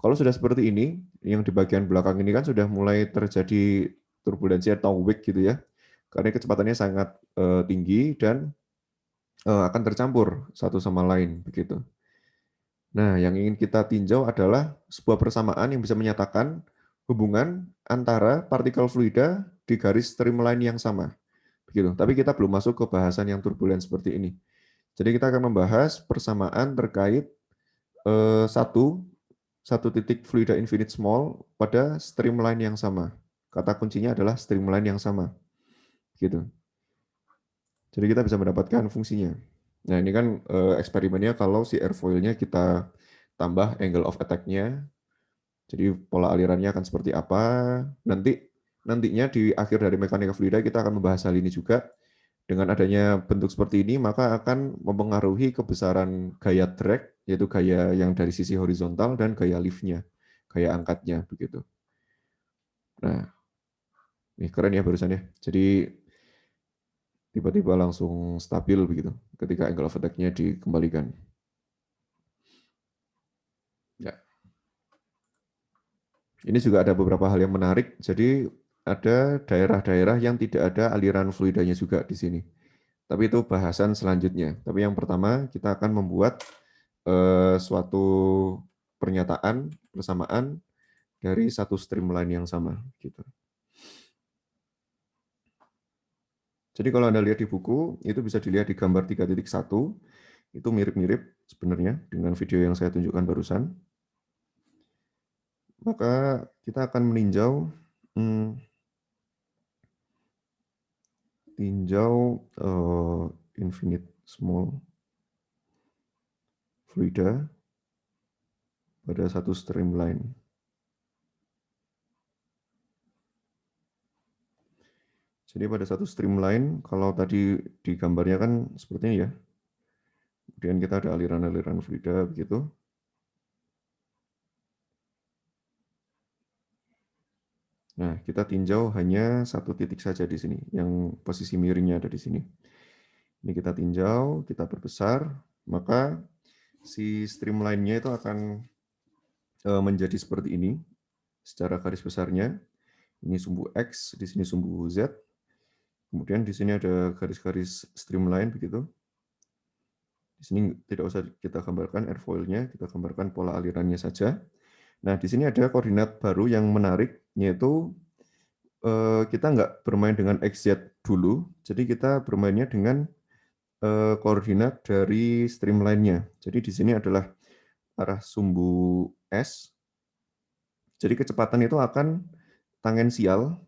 Speaker 1: kalau sudah seperti ini, yang di bagian belakang ini kan sudah mulai terjadi turbulensi atau wake gitu ya, karena kecepatannya sangat tinggi dan akan tercampur satu sama lain begitu. Nah, yang ingin kita tinjau adalah sebuah persamaan yang bisa menyatakan hubungan antara partikel fluida di garis streamline yang sama. Begitu. Tapi kita belum masuk ke bahasan yang turbulen seperti ini. Jadi kita akan membahas persamaan terkait satu titik fluida infinite small pada streamline yang sama. Kata kuncinya adalah streamline yang sama. Gitu. Jadi kita bisa mendapatkan fungsinya. Nah, ini kan eksperimennya kalau si airfoilnya kita tambah angle of attack-nya. Jadi pola alirannya akan seperti apa. Nantinya di akhir dari mekanika fluida kita akan membahas hal ini juga. Dengan adanya bentuk seperti ini, maka akan mempengaruhi kebesaran gaya drag, yaitu gaya yang dari sisi horizontal, dan gaya lift-nya, gaya angkatnya, begitu. Nah, ini keren ya barusan ya. Jadi tiba-tiba langsung stabil begitu ketika angle of attack-nya dikembalikan. Ya. Ini juga ada beberapa hal yang menarik. Jadi ada daerah-daerah yang tidak ada aliran fluidanya juga di sini. Tapi itu bahasan selanjutnya. Tapi yang pertama kita akan membuat suatu pernyataan persamaan dari satu streamline yang sama. Gitu. Jadi kalau Anda lihat di buku, itu bisa dilihat di gambar 3.1, itu mirip-mirip sebenarnya dengan video yang saya tunjukkan barusan. Maka kita akan meninjau infinite small fluida pada satu streamline. Jadi pada satu streamline, kalau tadi di gambarnya kan seperti ini ya. Kemudian kita ada aliran-aliran fluida begitu. Nah, kita tinjau hanya satu titik saja di sini, yang posisi miringnya ada di sini. Ini kita tinjau, kita perbesar, maka si streamline-nya itu akan menjadi seperti ini, secara garis besarnya. Ini sumbu X, di sini sumbu Z. Kemudian di sini ada garis-garis streamline begitu. Di sini tidak usah kita gambarkan airfoil-nya, kita gambarkan pola alirannya saja. Nah, di sini ada koordinat baru yang menarik, yaitu kita nggak bermain dengan XZ dulu, jadi kita bermainnya dengan koordinat dari streamline-nya. Jadi di sini adalah arah sumbu S. Jadi kecepatan itu akan tangensial.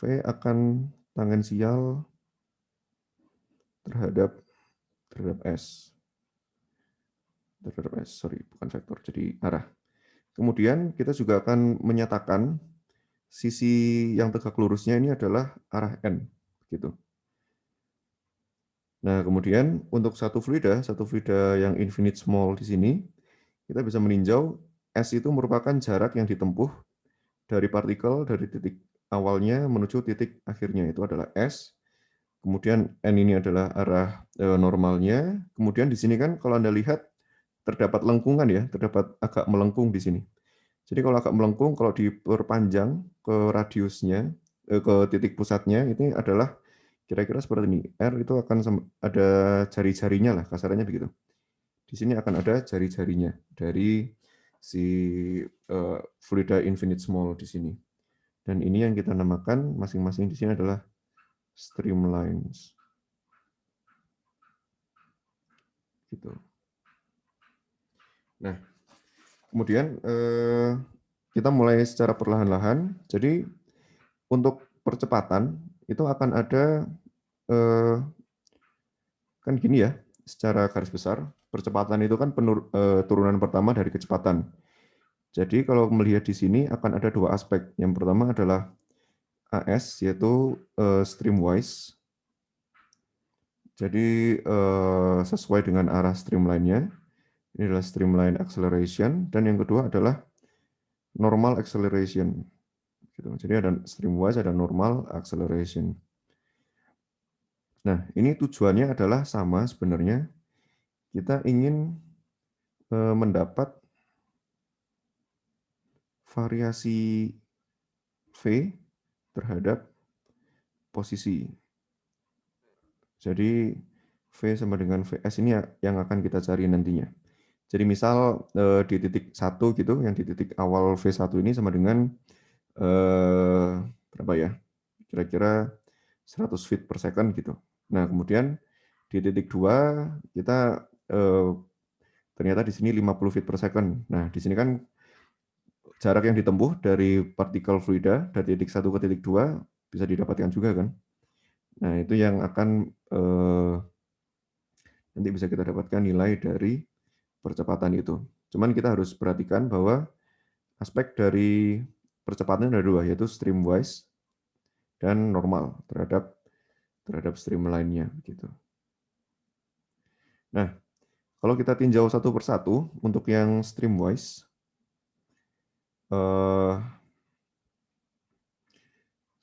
Speaker 1: V akan tangensial terhadap S. Sorry, bukan vektor, jadi arah. Kemudian kita juga akan menyatakan sisi yang tegak lurusnya ini adalah arah N. Gitu. Nah, kemudian untuk satu fluida yang infinite small di sini, kita bisa meninjau S itu merupakan jarak yang ditempuh dari partikel dari titik awalnya menuju titik akhirnya, itu adalah S. Kemudian N ini adalah arah normalnya. Kemudian di sini kan kalau Anda lihat terdapat lengkungan ya, terdapat agak melengkung di sini. Jadi kalau agak melengkung, kalau diperpanjang ke radiusnya, ke titik pusatnya, ini adalah kira-kira seperti ini. R itu akan ada jari-jarinya lah, kasarannya begitu. Di sini akan ada jari-jarinya dari si fluida infinite small di sini. Dan ini yang kita namakan masing-masing di sini adalah streamlines. Gitu. Nah, kemudian kita mulai secara perlahan-lahan. Jadi untuk percepatan itu akan ada kan gini ya, secara garis besar percepatan itu kan turunan pertama dari kecepatan. Jadi kalau melihat di sini akan ada dua aspek. Yang pertama adalah AS, yaitu streamwise. Jadi sesuai dengan arah streamline-nya. Ini adalah streamline acceleration. Dan yang kedua adalah normal acceleration. Jadi ada streamwise, ada normal acceleration. Nah, ini tujuannya adalah sama sebenarnya. Kita ingin mendapat variasi V terhadap posisi. Jadi V sama dengan Vs ini yang akan kita cari nantinya. Jadi misal di titik 1 gitu, yang di titik awal V1 ini sama dengan berapa ya? Kira-kira 100 feet per second gitu. Nah, kemudian di titik 2 kita ternyata di sini 50 feet per second. Nah, di sini kan jarak yang ditempuh dari partikel fluida dari titik 1 ke titik 2 bisa didapatkan juga kan. Nah, itu yang akan nanti bisa kita dapatkan nilai dari percepatan itu. Cuman kita harus perhatikan bahwa aspek dari percepatan ada dua, yaitu streamwise dan normal terhadap streamline-nya gitu. Nah, kalau kita tinjau satu persatu untuk yang streamwise,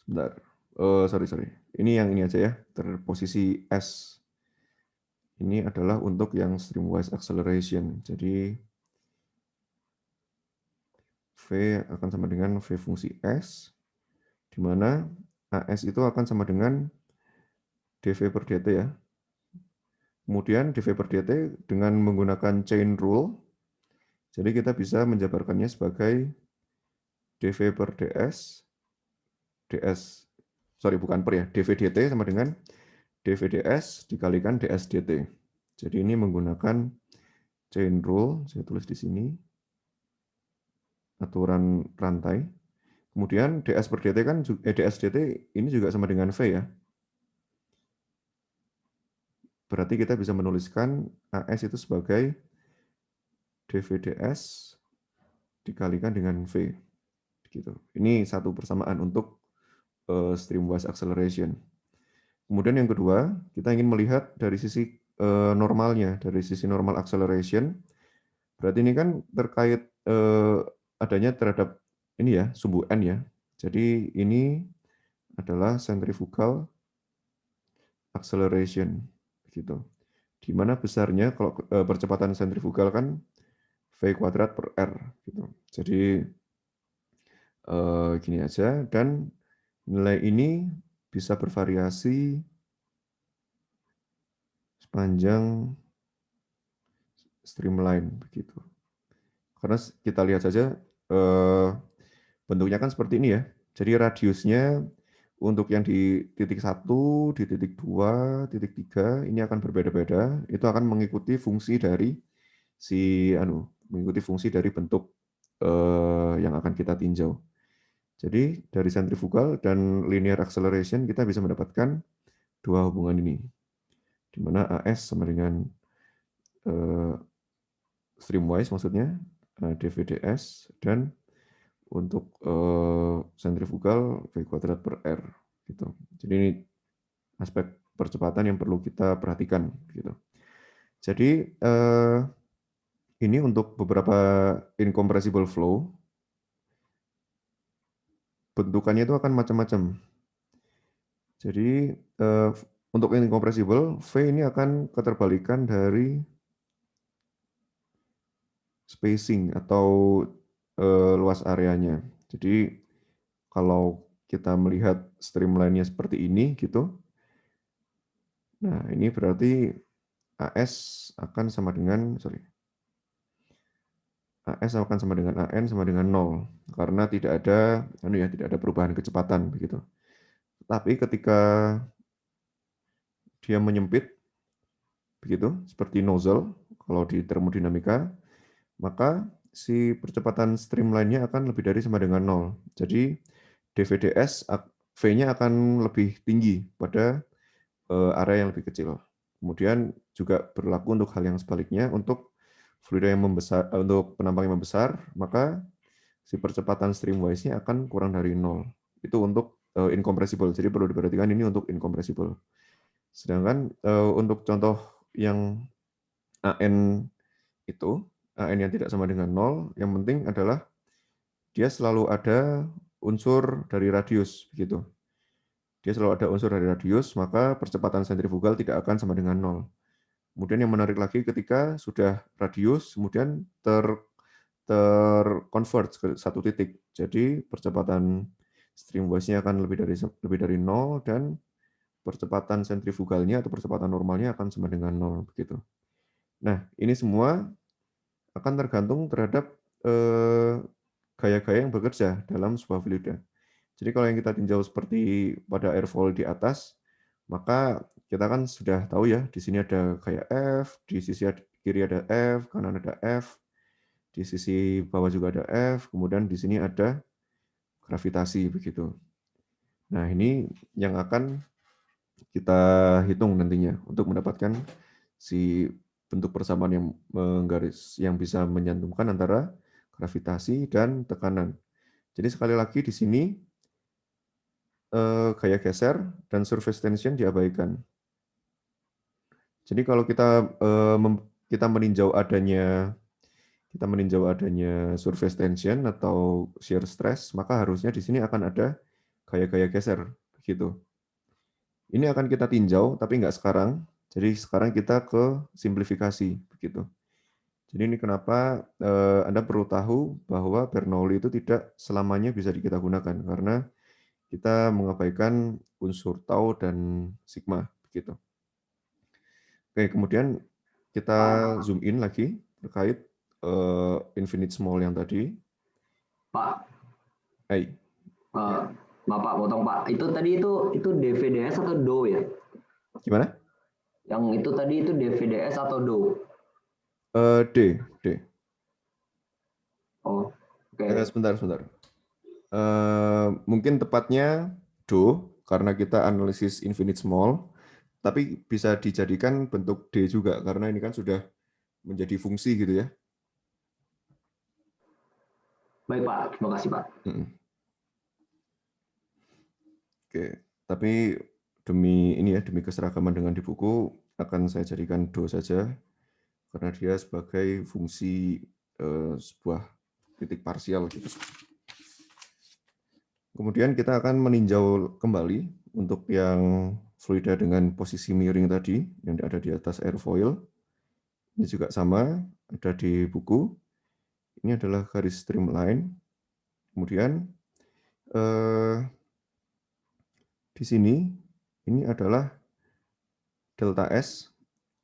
Speaker 1: sebentar, sorry, ini yang ini aja ya, terposisi S. Ini adalah untuk yang streamwise acceleration. Jadi V akan sama dengan V fungsi S, di mana AS itu akan sama dengan dV per dt ya. Kemudian dV per dt dengan menggunakan chain rule, jadi kita bisa menjabarkannya sebagai dV per ds, dV dt sama dengan dV ds dikalikan ds dt. Jadi ini menggunakan chain rule, saya tulis di sini, aturan rantai. Kemudian ds per dt kan, ds dt ini juga sama dengan V ya. Berarti kita bisa menuliskan AS itu sebagai dV ds dikalikan dengan V. Gitu. Ini satu persamaan untuk streamwise acceleration. Kemudian yang kedua, kita ingin melihat dari sisi normalnya, dari sisi normal acceleration. Berarti ini kan terkait adanya terhadap ini ya, sumbu N ya. Jadi ini adalah centrifugal acceleration gitu. Di mana besarnya kalau percepatan sentrifugal kan V kuadrat per R gitu. Jadi gini aja, dan nilai ini bisa bervariasi sepanjang streamline begitu. Karena kita lihat saja bentuknya kan seperti ini ya. Jadi radiusnya untuk yang di titik 1, di titik 2, titik 3 ini akan berbeda-beda. Itu akan mengikuti fungsi dari mengikuti fungsi dari bentuk yang akan kita tinjau. Jadi dari centrifugal dan linear acceleration kita bisa mendapatkan dua hubungan ini, di mana AS sama dengan streamwise maksudnya dV ds, dan untuk sentrifugal V kuadrat per R gitu. Jadi ini aspek percepatan yang perlu kita perhatikan gitu. Jadi ini untuk beberapa incompressible flow. bentukannya itu akan macam-macam. Jadi untuk incompressible, V ini akan keterbalikan dari spacing atau luas areanya. Jadi kalau kita melihat streamline-nya seperti ini gitu, nah ini berarti AS akan sama dengan AN sama dengan 0 karena tidak ada perubahan kecepatan begitu. Tapi ketika dia menyempit begitu seperti nozzle kalau di termodinamika, maka si percepatan streamline-nya akan lebih dari sama dengan 0. Jadi dVds V-nya akan lebih tinggi pada area yang lebih kecil. Kemudian juga berlaku untuk hal yang sebaliknya, untuk fluida yang membesar, untuk penampang yang membesar, maka si percepatan streamwise-nya akan kurang dari 0. Itu untuk incompressible. Jadi perlu diperhatikan ini untuk incompressible. Sedangkan untuk contoh yang AN itu, AN yang tidak sama dengan 0, yang penting adalah dia selalu ada unsur dari radius, begitu. Dia selalu ada unsur dari radius, maka percepatan sentrifugal tidak akan sama dengan 0. Kemudian yang menarik lagi ketika sudah radius, kemudian terconvert ke satu titik. Jadi percepatan streamwise-nya akan lebih dari 0 dan percepatan sentrifugalnya atau percepatan normalnya akan sama dengan 0 begitu. Nah, ini semua akan tergantung terhadap gaya-gaya yang bekerja dalam sebuah fluida. Jadi kalau yang kita tinjau seperti pada airfoil di atas, maka kita kan sudah tahu ya, di sini ada gaya F, di sisi kiri ada F, kanan ada F, di sisi bawah juga ada F, kemudian di sini ada gravitasi begitu. Nah, ini yang akan kita hitung nantinya untuk mendapatkan si bentuk persamaan yang bisa menyantumkan antara gravitasi dan tekanan. Jadi sekali lagi di sini gaya geser dan surface tension diabaikan. Jadi kalau kita meninjau adanya surface tension atau shear stress, maka harusnya di sini akan ada gaya-gaya geser begitu. Ini akan kita tinjau tapi nggak sekarang. Jadi sekarang kita ke simplifikasi begitu. Jadi ini kenapa Anda perlu tahu bahwa Bernoulli itu tidak selamanya bisa kita gunakan karena kita mengabaikan unsur tau dan sigma begitu. Oke, kemudian kita zoom in lagi terkait infinite small yang tadi.
Speaker 3: Pak.
Speaker 1: Hai.
Speaker 3: Bapak potong Pak. Itu tadi itu DVDS atau DO ya?
Speaker 1: Gimana?
Speaker 3: Yang itu tadi itu DVDS atau DO?
Speaker 1: D.
Speaker 3: Oh, oke.
Speaker 1: Sebentar. Mungkin tepatnya DO karena kita analisis infinite small, tapi bisa dijadikan bentuk D juga karena ini kan sudah menjadi fungsi gitu ya.
Speaker 3: Baik Pak, terima kasih Pak.
Speaker 1: Oke, tapi demi keseragaman dengan di buku akan saya jadikan Do saja karena dia sebagai fungsi sebuah titik parsial gitu. Kemudian kita akan meninjau kembali untuk yang fluida dengan posisi miring tadi yang ada di atas airfoil. Ini juga sama, ada di buku. Ini adalah garis streamline. Kemudian di sini ini adalah delta S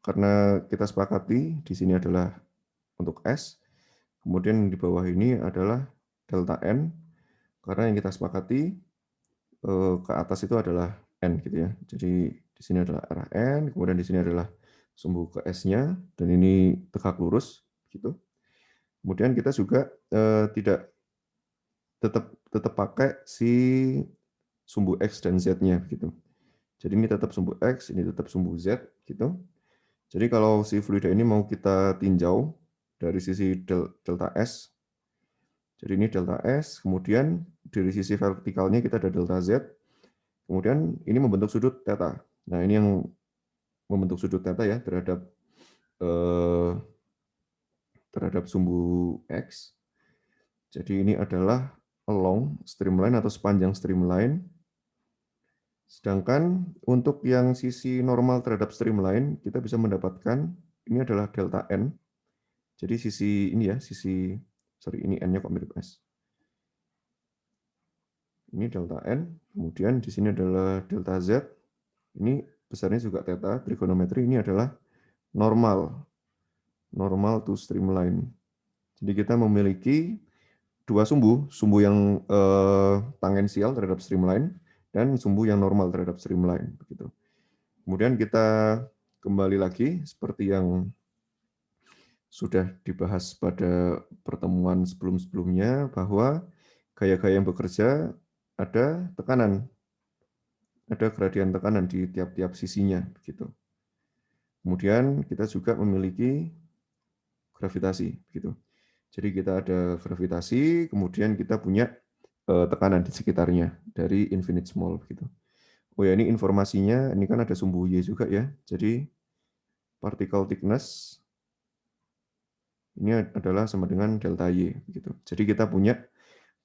Speaker 1: karena kita sepakati di sini adalah untuk S. Kemudian di bawah ini adalah delta N karena yang kita sepakati ke atas itu adalah N gitu ya. Jadi di sini adalah arah N, kemudian di sini adalah sumbu ke S-nya dan ini tegak lurus gitu. Kemudian kita juga tidak tetap pakai si sumbu X dan Z-nya gitu. Jadi ini tetap sumbu X, ini tetap sumbu Z gitu. Jadi kalau si fluida ini mau kita tinjau dari sisi delta S. Jadi ini delta S, kemudian dari sisi vertikalnya kita ada delta Z. Kemudian ini membentuk sudut theta. Nah, ini yang membentuk sudut theta ya terhadap sumbu X. Jadi ini adalah along streamline atau sepanjang streamline. Sedangkan untuk yang sisi normal terhadap streamline, kita bisa mendapatkan, ini adalah delta N. Jadi sisi ini ya, sorry ini N-nya kok mirip S. Ini delta N, kemudian di sini adalah delta Z. Ini besarnya juga theta, trigonometri ini adalah normal to streamline. Jadi kita memiliki dua sumbu yang tangensial terhadap streamline dan sumbu yang normal terhadap streamline. Begitu. Kemudian kita kembali lagi seperti yang sudah dibahas pada pertemuan sebelum-sebelumnya bahwa gaya-gaya yang bekerja ada tekanan, ada gradian tekanan di tiap-tiap sisinya. Begitu. Kemudian kita juga memiliki gravitasi. Begitu. Jadi kita ada gravitasi, kemudian kita punya tekanan di sekitarnya dari infinite small begitu. Oh ya, ini informasinya, ini kan ada sumbu Y juga ya. Jadi particle thickness ini adalah sama dengan delta Y begitu. Jadi kita punya,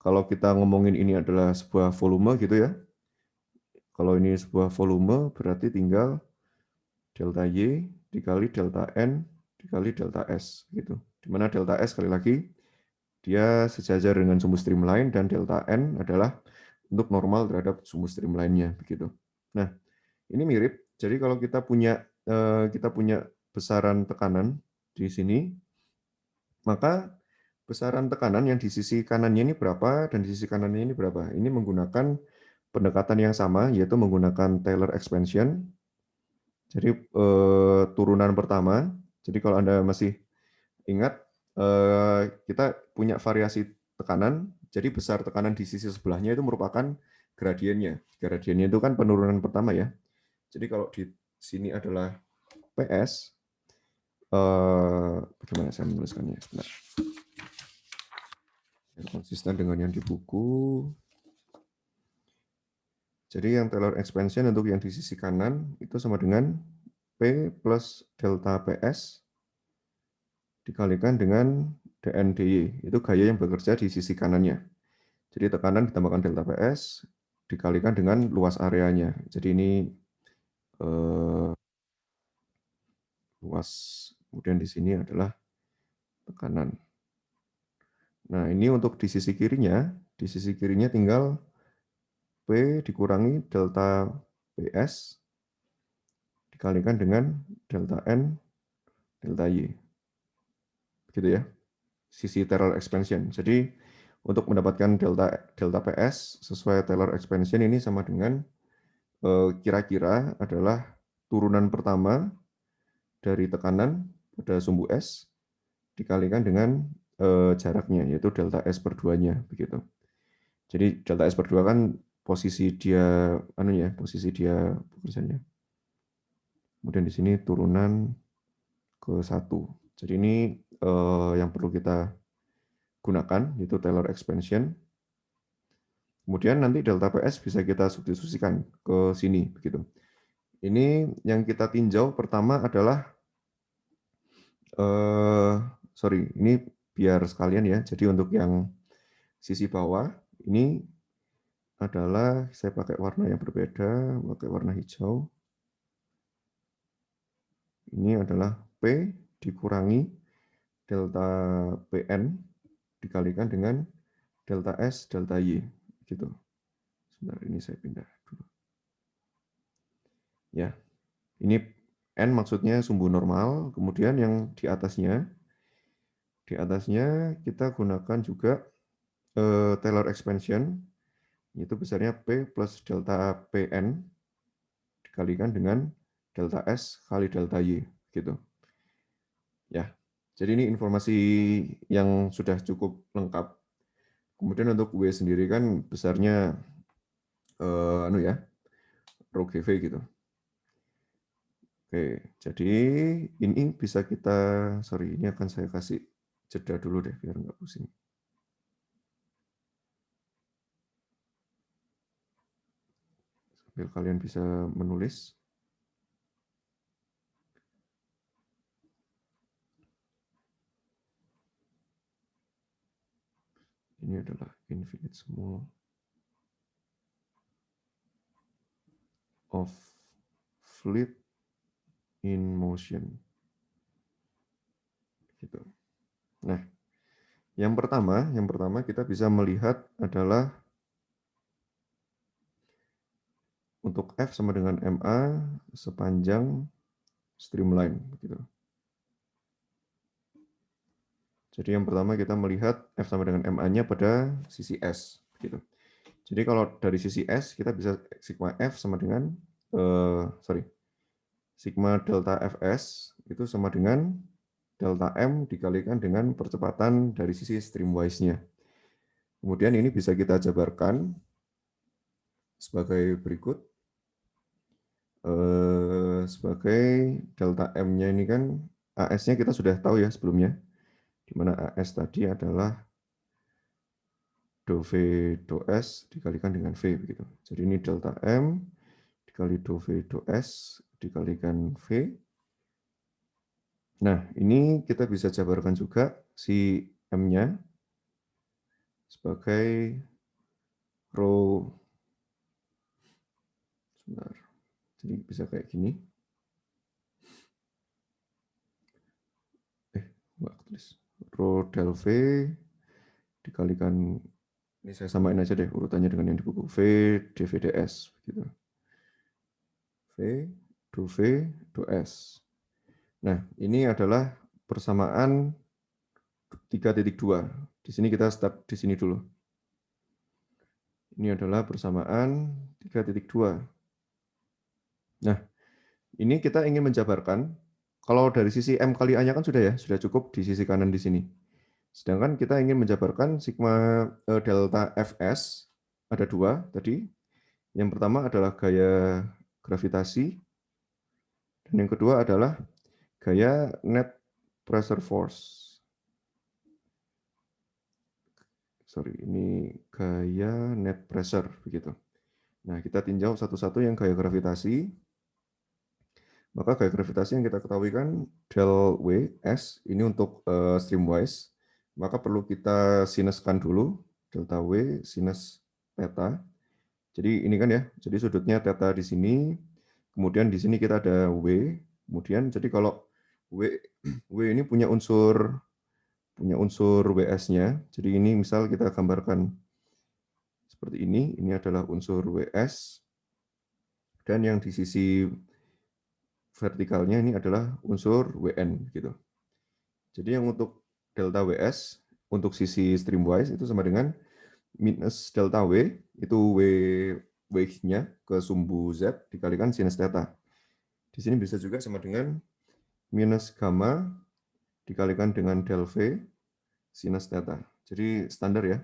Speaker 1: kalau kita ngomongin ini adalah sebuah volume gitu ya. Kalau ini sebuah volume berarti tinggal delta Y dikali delta N dikali delta S gitu. Di mana delta S sekali lagi dia sejajar dengan sumbu streamline dan delta N adalah untuk normal terhadap sumbu streamline-nya begitu. Nah, ini mirip. Jadi kalau kita punya besaran tekanan di sini, maka besaran tekanan yang di sisi kanannya ini berapa dan di sisi kanannya ini berapa. Ini menggunakan pendekatan yang sama, yaitu menggunakan Taylor expansion. Jadi turunan pertama. Jadi kalau Anda masih ingat, kita punya variasi tekanan, jadi besar tekanan di sisi sebelahnya itu merupakan gradiennya. Gradiennya itu kan penurunan pertama ya. Jadi kalau di sini adalah PS, bagaimana saya menuliskannya? Sebentar. Konsisten dengan yang di buku. Jadi yang Taylor expansion untuk yang di sisi kanan itu sama dengan P plus delta PS dikalikan dengan dNdy, itu gaya yang bekerja di sisi kanannya. Jadi tekanan ditambahkan delta PS dikalikan dengan luas areanya. Jadi ini luas, kemudian di sini adalah tekanan. Nah ini untuk di sisi kirinya tinggal P dikurangi delta PS dikalikan dengan delta N delta Y. Gitu ya, sisi Taylor expansion. Jadi untuk mendapatkan delta PS sesuai Taylor expansion ini sama dengan kira-kira adalah turunan pertama dari tekanan pada sumbu S dikalikan dengan jaraknya, yaitu delta S per 2-nya begitu. Jadi delta S per 2 kan posisi dia posisi dia bekerjanya. Kemudian di sini turunan ke 1. Jadi ini yang perlu kita gunakan, yaitu Taylor expansion. Kemudian nanti delta PS bisa kita substitusikan ke sini begitu. Ini yang kita tinjau pertama adalah ini biar sekalian ya. Jadi untuk yang sisi bawah ini adalah saya pakai warna yang berbeda, pakai warna hijau. Ini adalah P dikurangi delta PN dikalikan dengan delta S delta Y gitu. Sebentar, ini saya pindah dulu. Ya. Ini N maksudnya sumbu normal, kemudian yang di atasnya kita gunakan juga Taylor expansion, yaitu besarnya P plus delta PN dikalikan dengan delta S kali delta Y gitu. Ya. Jadi ini informasi yang sudah cukup lengkap. Kemudian untuk W sendiri kan besarnya rho GV gitu. Oke, jadi ini bisa kita, ini akan saya kasih jeda dulu deh biar nggak pusing. Sambil kalian bisa menulis. Ini adalah info. infinite small of fluid in motion. Gitu. Nah, yang pertama kita bisa melihat adalah untuk F sama dengan MA sepanjang streamline. Gitu. Jadi yang pertama kita melihat F sama dengan MA-nya pada sisi S. Gitu. Jadi kalau dari sisi S kita bisa sigma F sama dengan sigma delta Fs itu sama dengan delta M dikalikan dengan percepatan dari sisi streamwise-nya. Kemudian ini bisa kita jabarkan sebagai berikut. Sebagai delta M-nya ini kan AS-nya kita sudah tahu ya sebelumnya. Di mana AS tadi adalah do V do S dikalikan dengan V begitu. Jadi ini delta M dikali do V do S dikalikan V. Nah, ini kita bisa jabarkan juga si M-nya sebagai rho. Sebentar. Jadi bisa kayak gini. Enggak tulis. Rho del V dikalikan, ini saya samain aja deh urutannya dengan yang di buku, V dV ds gitu. V do V do S. Nah, ini adalah persamaan 3.2. Di sini kita start di sini dulu. Ini adalah persamaan 3.2. Nah, ini kita ingin menjabarkan, kalau dari sisi M kali A-nya kan sudah ya, sudah cukup di sisi kanan di sini. Sedangkan kita ingin menjabarkan sigma delta Fs, ada dua tadi. Yang pertama adalah gaya gravitasi, dan yang kedua adalah gaya net pressure force. Sorry, ini gaya net pressure begitu. Nah, kita tinjau satu-satu yang gaya gravitasi. Maka gaya gravitasi yang kita ketahui kan del W S ini untuk streamwise. Maka perlu kita sinuskan dulu delta W sinus theta. Jadi ini kan ya, jadi sudutnya theta di sini, kemudian di sini kita ada W, kemudian jadi kalau W ini punya unsur WS-nya. Jadi ini misal kita gambarkan seperti ini adalah unsur WS, dan yang di sisi vertikalnya ini adalah unsur WN gitu. Jadi yang untuk delta WS untuk sisi streamwise itu sama dengan minus delta W, itu W-nya ke sumbu Z dikalikan sinus theta. Di sini bisa juga sama dengan minus gamma dikalikan dengan del V sinus theta. Jadi standar ya,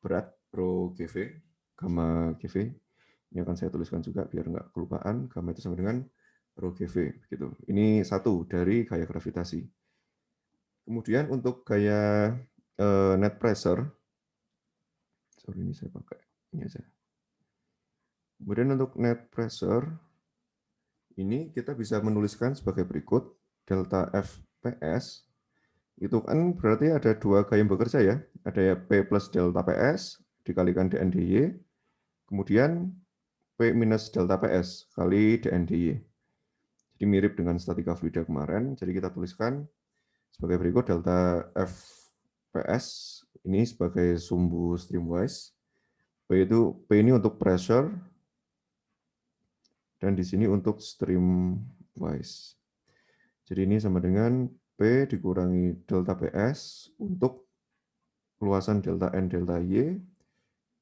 Speaker 1: berat rho GV, gamma GV. Ini akan saya tuliskan juga biar nggak kelupaan, gamma itu sama dengan rho GV. Gitu. Ini satu dari gaya gravitasi. Kemudian untuk gaya net pressure, sorry ini saya pakai ini aja. Kemudian untuk net pressure, ini kita bisa menuliskan sebagai berikut, delta FPS, itu kan berarti ada dua gaya yang bekerja ya, ada ya P plus delta PS dikalikan dNdy, kemudian P minus delta PS kali dNdy. Jadi mirip dengan statika fluida kemarin, jadi kita tuliskan sebagai berikut, delta FPS ini sebagai sumbu streamwise, P ini untuk pressure, dan di sini untuk streamwise. Jadi ini sama dengan P dikurangi delta PS untuk luasan delta N delta Y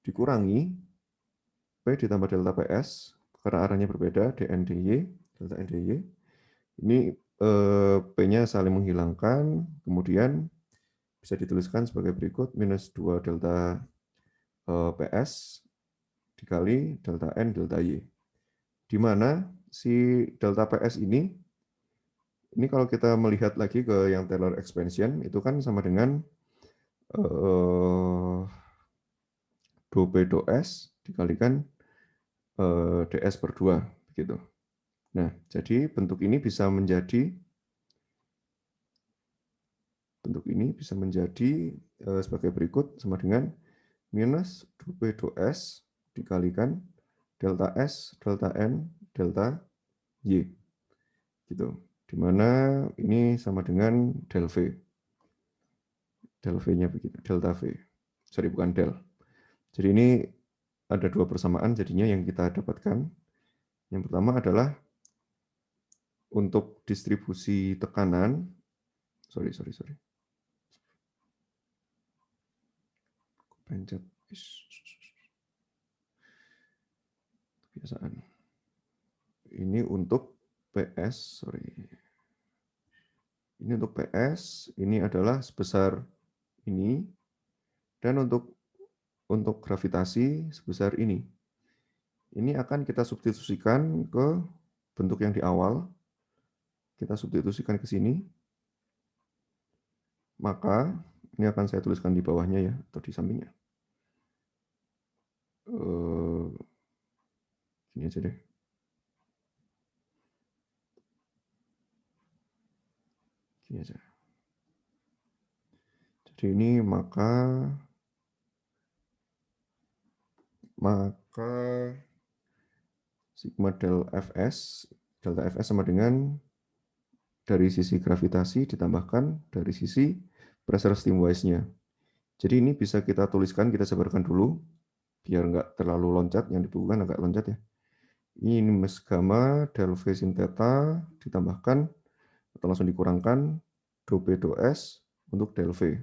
Speaker 1: dikurangi P ditambah delta PS karena arahnya berbeda dN dy, delta N dy. Ini P-nya saling menghilangkan, kemudian bisa dituliskan sebagai berikut, minus 2 delta PS dikali delta N delta Y. Di mana si delta PS ini kalau kita melihat lagi ke yang Taylor expansion, itu kan sama dengan do P do S dikalikan ds per 2. Begitu. Nah, jadi bentuk ini bisa menjadi sebagai berikut, sama dengan minus 2P do S dikalikan delta S, delta N, delta Y. Gitu. Di mana ini sama dengan del V. Del V-nya begitu, delta V. Sorry, bukan del. Jadi ini ada dua persamaan jadinya yang kita dapatkan. Yang pertama adalah untuk distribusi tekanan, sorry. Pencet. Kebiasaan. Ini untuk PS, sorry. Ini untuk PS, ini adalah sebesar ini, dan untuk gravitasi sebesar ini. Ini akan kita substitusikan ke bentuk yang di awal. Kita substitusikan ke sini. Maka ini akan saya tuliskan di bawahnya ya, atau di sampingnya. Gini aja deh. Gini aja. Jadi ini maka sigma delta Fs sama dengan dari sisi gravitasi ditambahkan dari sisi pressure steam wise-nya. Jadi ini bisa kita tuliskan, kita sebarkan dulu, biar nggak terlalu loncat, yang dibukukan agak loncat ya. Ini minus gamma del V sin theta ditambahkan atau langsung dikurangkan do P do S untuk del V.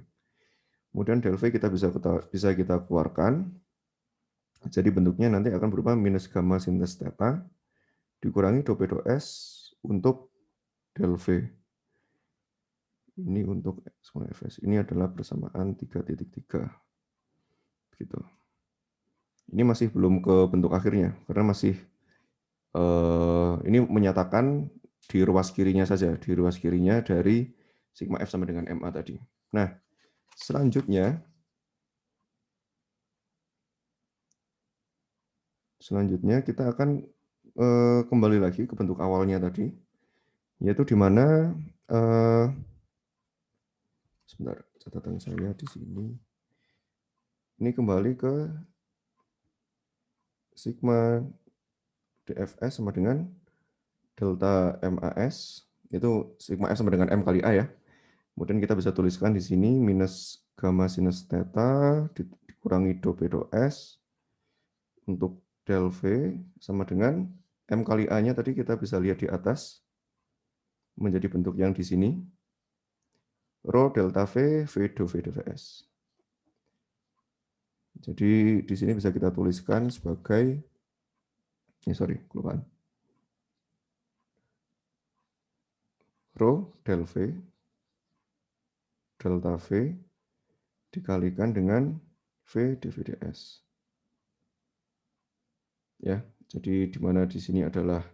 Speaker 1: Kemudian del V bisa kita keluarkan. Jadi bentuknya nanti akan berupa minus gamma sin theta dikurangi do P do S untuk del V. Ini untuk Fs. Ini adalah persamaan 3.3. Begitu. Ini masih belum ke bentuk akhirnya, karena masih ini menyatakan di ruas kirinya saja, di ruas kirinya dari sigma F sama dengan MA tadi. Nah, selanjutnya kita akan kembali lagi ke bentuk awalnya tadi, yaitu di mana sebentar, catatan saya di sini. Ini kembali ke sigma dfs sama dengan delta MAS, itu sigma F sama dengan M kali A ya. Kemudian kita bisa tuliskan di sini minus gamma sinus theta dikurangi do P do S untuk del V sama dengan M kali A-nya tadi kita bisa lihat di atas menjadi bentuk yang di sini. Rho delta V, V do S. Jadi di sini bisa kita tuliskan sebagai, kelupaan. Rho del V, delta V dikalikan dengan V dV ds. Ya, jadi di mana di sini adalah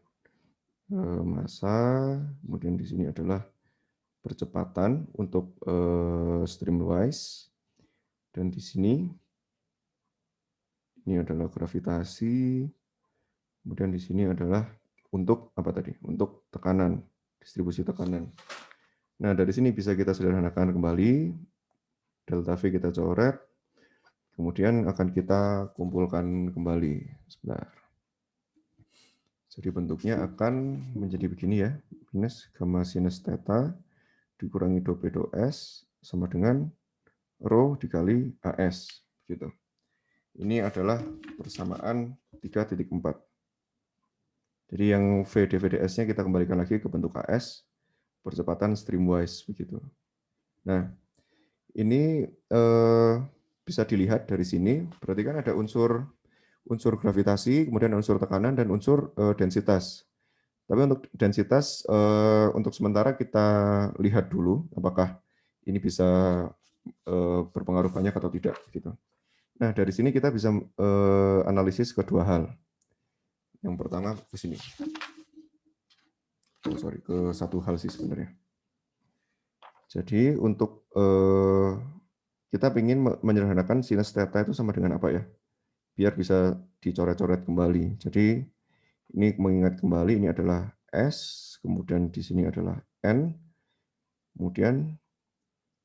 Speaker 1: massa, kemudian di sini adalah percepatan untuk streamwise, dan di sini ini adalah gravitasi, kemudian di sini adalah untuk apa tadi? Untuk tekanan, distribusi tekanan. Nah, dari sini bisa kita sederhanakan kembali, delta V kita coret, kemudian akan kita kumpulkan kembali. Sebentar. Jadi bentuknya akan menjadi begini ya, minus gamma sinus theta dikurangi do P do S sama dengan Rho dikali AS. Gitu. Ini adalah persamaan 3.4. Jadi yang V dV ds-nya kita kembalikan lagi ke bentuk AS, percepatan streamwise begitu. Nah, ini bisa dilihat dari sini, berarti kan ada unsur gravitasi, kemudian unsur tekanan dan unsur densitas. Tapi untuk densitas untuk sementara kita lihat dulu apakah ini bisa berpengaruh banyak atau tidak gitu. Nah, dari sini kita bisa analisis kedua hal. Yang pertama ke sini. Ke satu hal sih sebenarnya. Jadi untuk kita ingin menyederhanakan sinus theta itu sama dengan apa ya? Biar bisa dicoret-coret kembali. Jadi ini mengingat kembali ini adalah S, kemudian di sini adalah N, kemudian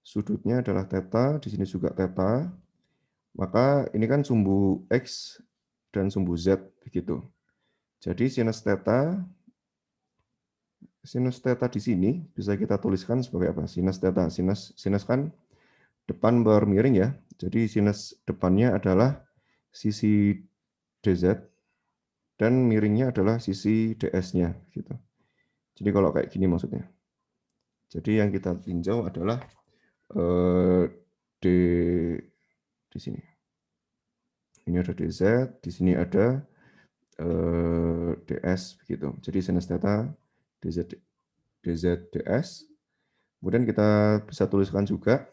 Speaker 1: sudutnya adalah theta, di sini juga theta, Maka ini kan sumbu X dan sumbu Z begitu. Jadi sinus theta di sini bisa kita tuliskan sebagai apa? Sinus theta. Sinus kan depan bermiring ya. Jadi sinus depannya adalah sisi DZ dan miringnya adalah sisi DS-nya gitu. Jadi kalau kayak gini maksudnya. Jadi yang kita tinjau adalah di sini. Ini ada DZ, di sini ada DS begitu. Jadi sinus theta DZ DS. Kemudian kita bisa tuliskan juga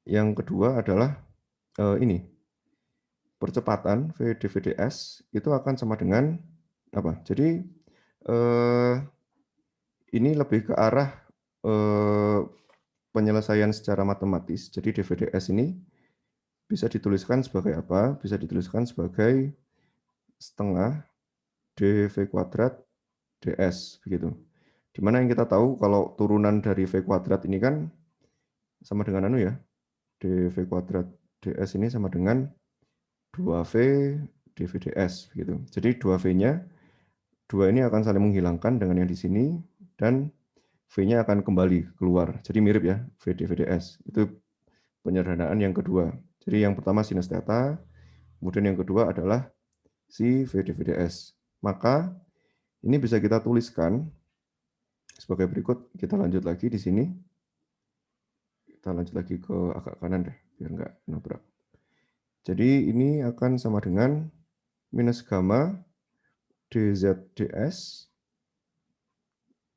Speaker 1: yang kedua adalah ini. Percepatan VDVDS itu akan sama dengan apa? Jadi ini lebih ke arah penyelesaian secara matematis. Jadi DVDS ini bisa dituliskan sebagai apa? Bisa dituliskan sebagai setengah dV kuadrat ds begitu. Dimana yang kita tahu kalau turunan dari v kuadrat ini kan sama dengan anu ya, dv kuadrat ds ini sama dengan 2v dv ds begitu. Jadi 2v-nya 2 ini akan saling menghilangkan dengan yang di sini dan v-nya akan kembali keluar. Jadi mirip ya, v dv ds. Itu penyederhanaan yang kedua. Jadi yang pertama sinus theta, kemudian yang kedua adalah si v dv ds. Maka ini bisa kita tuliskan sebagai berikut. Kita lanjut lagi di sini. Kita lanjut lagi ke agak kanan deh, biar nggak nabrak. Jadi ini akan sama dengan minus gamma dz ds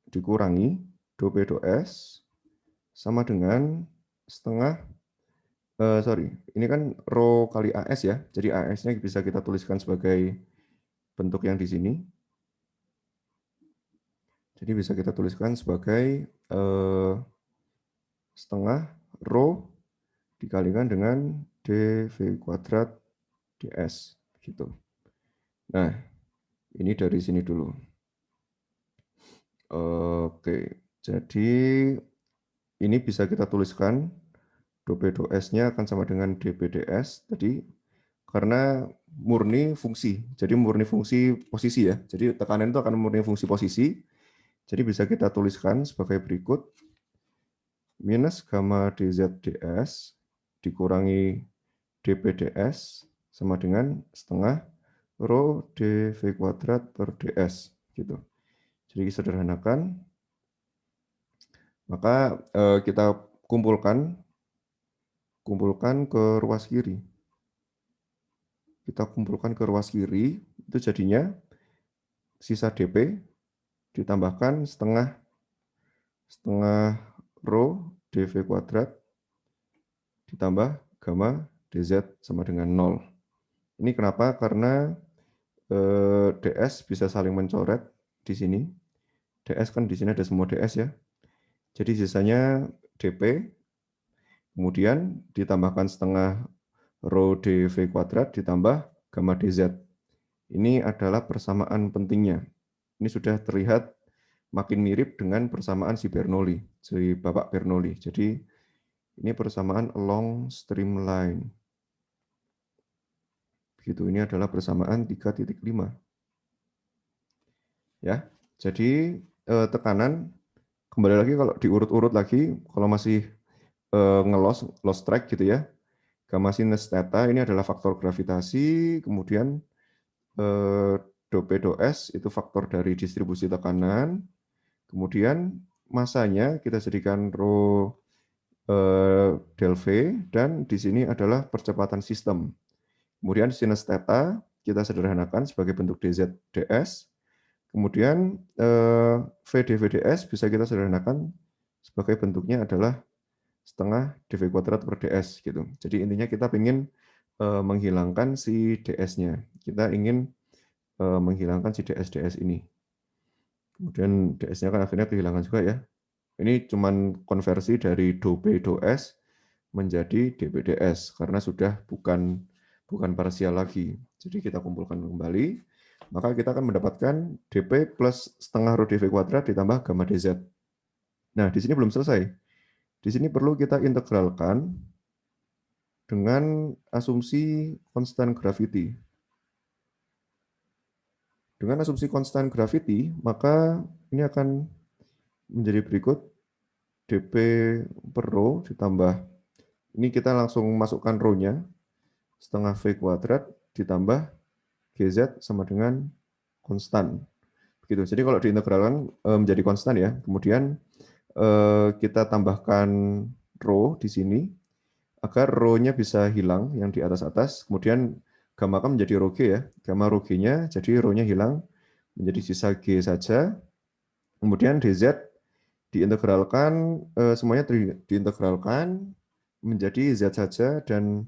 Speaker 1: dikurangi do p do s sama dengan setengah, ini kan rho kali AS ya. Jadi AS-nya bisa kita tuliskan sebagai bentuk yang di sini. Jadi bisa kita tuliskan sebagai setengah rho dikalikan dengan dv kuadrat ds gitu. Nah, ini dari sini dulu. Oke, jadi ini bisa kita tuliskan do p do s-nya akan sama dengan dp ds tadi karena murni fungsi. Jadi murni fungsi posisi ya. Jadi tekanan itu akan murni fungsi posisi. Jadi bisa kita tuliskan sebagai berikut. Minus gamma dz ds dikurangi dp ds sama dengan setengah rho dv kuadrat per ds gitu. Jadi sederhanakan, maka kita kumpulkan ke ruas kiri. Kita kumpulkan ke ruas kiri, itu jadinya sisa dp ditambahkan setengah rho dv kuadrat ditambah gamma dz sama dengan 0. Ini kenapa? Karena ds bisa saling mencoret di sini. ds kan di sini ada semua ds ya. Jadi sisanya dp, kemudian ditambahkan setengah rho dv kuadrat ditambah gamma dz. Ini adalah persamaan pentingnya. Ini sudah terlihat makin mirip dengan persamaan si Bernoulli, si Bapak Bernoulli. Jadi ini persamaan along streamline. Begitu, ini adalah persamaan 3.5. Ya, jadi tekanan kembali lagi kalau diurut-urut lagi, kalau masih lost track gitu ya. Gamma sinus theta ini adalah faktor gravitasi, kemudian do p do s itu faktor dari distribusi tekanan. Kemudian masanya kita jadikan rho del V dan di sini adalah percepatan sistem. Kemudian sinus theta kita sederhanakan sebagai bentuk dz ds. Kemudian v dv ds bisa kita sederhanakan sebagai bentuknya adalah setengah dv kuadrat per ds gitu. Jadi intinya kita ingin menghilangkan si ds-nya. Kita ingin menghilangkan si ds ini. Kemudian ds-nya kan akhirnya kehilangan juga ya. Ini cuman konversi dari do p do s menjadi dp ds karena sudah bukan parsial lagi. Jadi kita kumpulkan kembali, maka kita akan mendapatkan dp plus setengah rho dv kuadrat ditambah gamma dz. Nah, di sini belum selesai. Di sini perlu kita integralkan dengan asumsi konstan gravity. Dengan asumsi konstan gravity, maka ini akan menjadi berikut dp per rho ditambah, ini kita langsung masukkan rho-nya, setengah V kuadrat ditambah GZ sama dengan konstan. Begitu. Jadi kalau diintegralkan menjadi konstan ya. Kemudian kita tambahkan rho di sini agar rho-nya bisa hilang yang di atas-atas. Kemudian gamma kan menjadi rho G ya. Gamma rho G-nya jadi rho-nya hilang menjadi sisa G saja. Kemudian dz diintegralkan, semuanya diintegralkan menjadi z saja, dan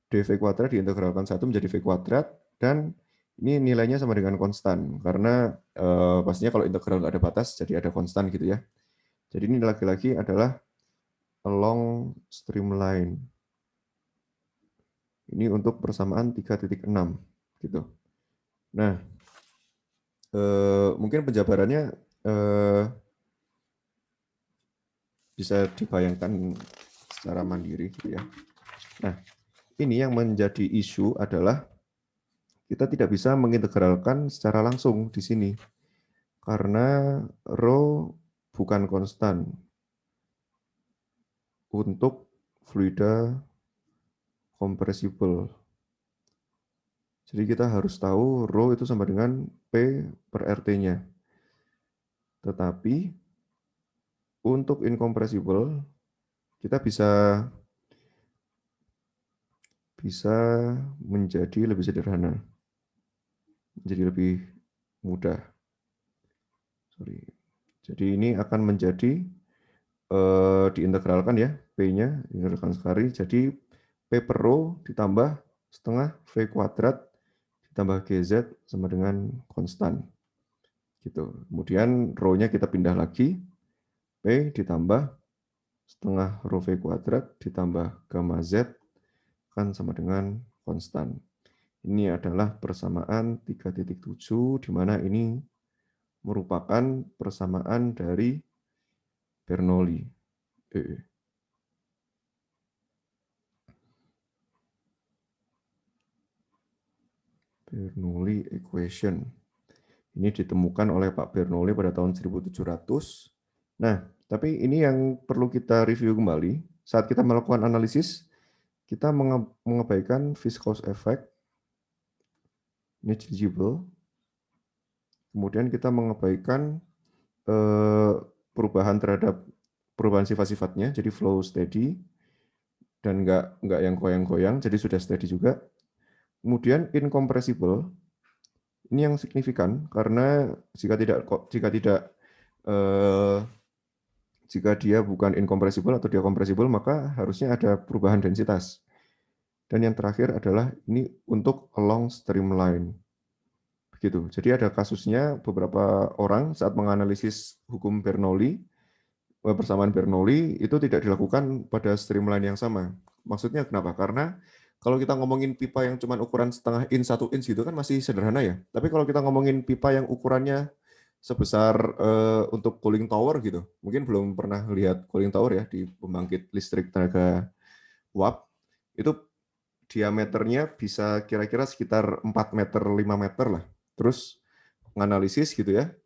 Speaker 1: dv kuadrat diintegralkan 1 menjadi v kuadrat, dan ini nilainya sama dengan konstan karena pastinya kalau integral nggak ada batas jadi ada konstan gitu ya. Jadi ini lagi-lagi adalah along streamline. Ini untuk persamaan 3.6 gitu. Nah, mungkin penjabarannya bisa dibayangkan secara mandiri gitu ya. Nah, ini yang menjadi isu adalah kita tidak bisa mengintegralkan secara langsung di sini karena rho bukan konstan untuk fluida compressible. Jadi kita harus tahu rho itu sama dengan P per RT-nya. Tetapi untuk incompressible kita bisa menjadi lebih sederhana. Jadi lebih mudah. Jadi ini akan menjadi diintegralkan ya, P-nya diintegralkan sekali. Jadi P per rho ditambah setengah V kuadrat ditambah GZ sama dengan konstan. Gitu. Kemudian rho-nya kita pindah lagi. P ditambah setengah rho V kuadrat ditambah gamma Z kan sama dengan konstan. Ini adalah persamaan 3.7 di mana ini merupakan persamaan dari Bernoulli. Bernoulli equation. Ini ditemukan oleh Pak Bernoulli pada tahun 1700. Nah, tapi ini yang perlu kita review kembali. Saat kita melakukan analisis, kita mengabaikan viscous effect, negligible. Kemudian kita mengabaikan perubahan terhadap perubahan sifat-sifatnya, jadi flow steady, dan nggak yang goyang-goyang, jadi sudah steady juga. Kemudian incompressible, ini yang signifikan karena jika dia bukan incompressible atau dia compressible, maka harusnya ada perubahan densitas. Dan yang terakhir adalah ini untuk along streamline. Begitu. Jadi ada kasusnya beberapa orang saat menganalisis hukum Bernoulli, persamaan Bernoulli itu tidak dilakukan pada streamline yang sama. Maksudnya kenapa? Karena kalau kita ngomongin pipa yang cuma ukuran setengah inch, 1 inch gitu kan masih sederhana ya. Tapi kalau kita ngomongin pipa yang ukurannya sebesar untuk cooling tower gitu, mungkin belum pernah lihat cooling tower ya di pembangkit listrik tenaga uap, itu diameternya bisa kira-kira sekitar 4 meter, 5 meter lah. Terus menganalisis gitu ya,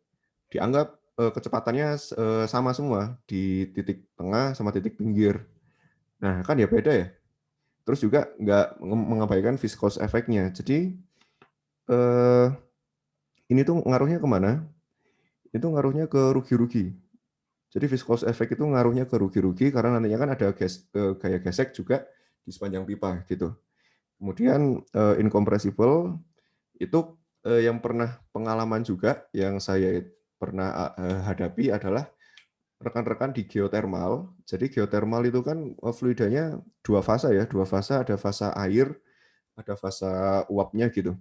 Speaker 1: dianggap kecepatannya sama semua di titik tengah sama titik pinggir. Nah kan ya beda ya. Terus juga nggak mengabaikan viscous effect-nya. Jadi ini tuh ngaruhnya kemana? Itu ngaruhnya ke rugi-rugi. Jadi viscous effect itu ngaruhnya ke rugi-rugi karena nantinya kan ada gaya gesek juga di sepanjang pipa gitu. Kemudian incompressible itu yang pernah pengalaman juga yang saya pernah hadapi adalah rekan-rekan di geothermal. Jadi geothermal itu kan fluidanya dua fasa ya, ada fasa air, ada fasa uapnya gitu.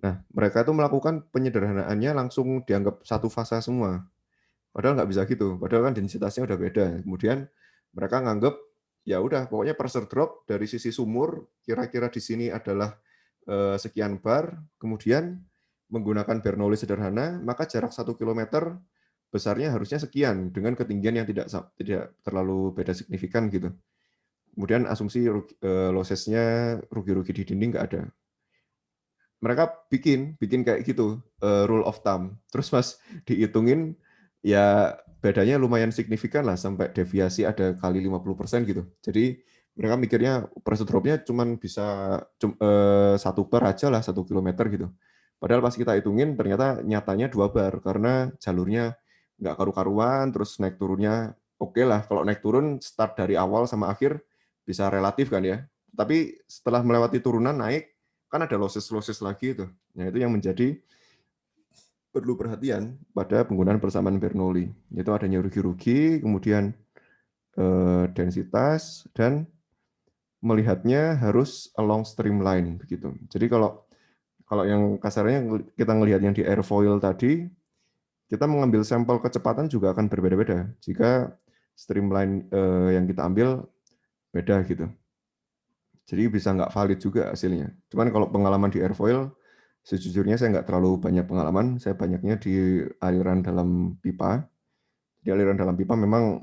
Speaker 1: Nah, mereka itu melakukan penyederhanaannya langsung dianggap satu fasa semua. Padahal nggak bisa gitu, padahal kan densitasnya udah beda. Kemudian mereka nganggap ya udah pokoknya pressure drop dari sisi sumur kira-kira di sini adalah sekian bar, kemudian menggunakan Bernoulli sederhana, maka jarak 1 km besarnya harusnya sekian dengan ketinggian yang tidak terlalu beda signifikan gitu. Kemudian asumsi losses-nya rugi-rugi di dinding nggak ada. Mereka bikin kayak gitu rule of thumb. Terus pas dihitungin ya bedanya lumayan signifikan lah, sampai deviasi ada kali 50% gitu. Jadi mereka mikirnya pressure drop-nya cuman bisa 1 bar aja lah, 1 kilometer gitu. Padahal pas kita hitungin ternyata nyatanya 2 bar karena jalurnya nggak karu-karuan, terus naik turunnya oke lah. Kalau naik turun start dari awal sama akhir bisa relatif kan ya. Tapi setelah melewati turunan naik kan ada losses lagi itu. Nah, itu yang menjadi perlu perhatian pada penggunaan persamaan Bernoulli. Itu adanya rugi-rugi, kemudian densitas, dan melihatnya harus along streamline begitu. Jadi kalau yang kasarnya kita ngelihat yang di airfoil tadi, kita mengambil sampel kecepatan juga akan berbeda-beda jika streamline yang kita ambil beda gitu. Jadi bisa nggak valid juga hasilnya. Cuman kalau pengalaman di airfoil, sejujurnya saya nggak terlalu banyak pengalaman. Saya banyaknya di aliran dalam pipa. Di aliran dalam pipa memang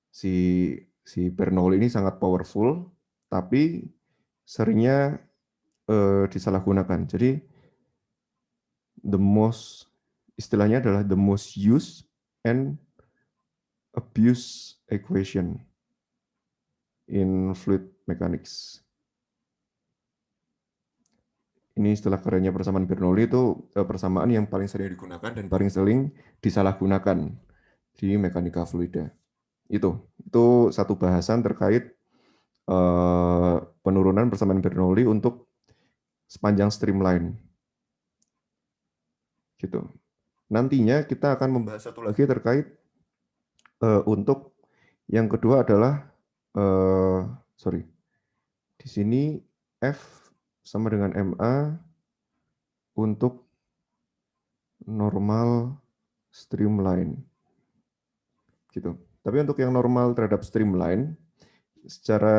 Speaker 1: si Bernoulli ini sangat powerful, tapi seringnya disalahgunakan. Jadi istilahnya adalah the most used and abused equation in fluid mechanics. Ini istilah kerennya persamaan Bernoulli, itu persamaan yang paling sering digunakan dan paling sering disalahgunakan di mekanika fluida. Itu satu bahasan terkait penurunan persamaan Bernoulli untuk sepanjang streamline. Gitu. Nantinya kita akan membahas satu lagi terkait untuk yang kedua adalah di sini F sama dengan MA untuk normal streamline. Gitu. Tapi untuk yang normal terhadap streamline, secara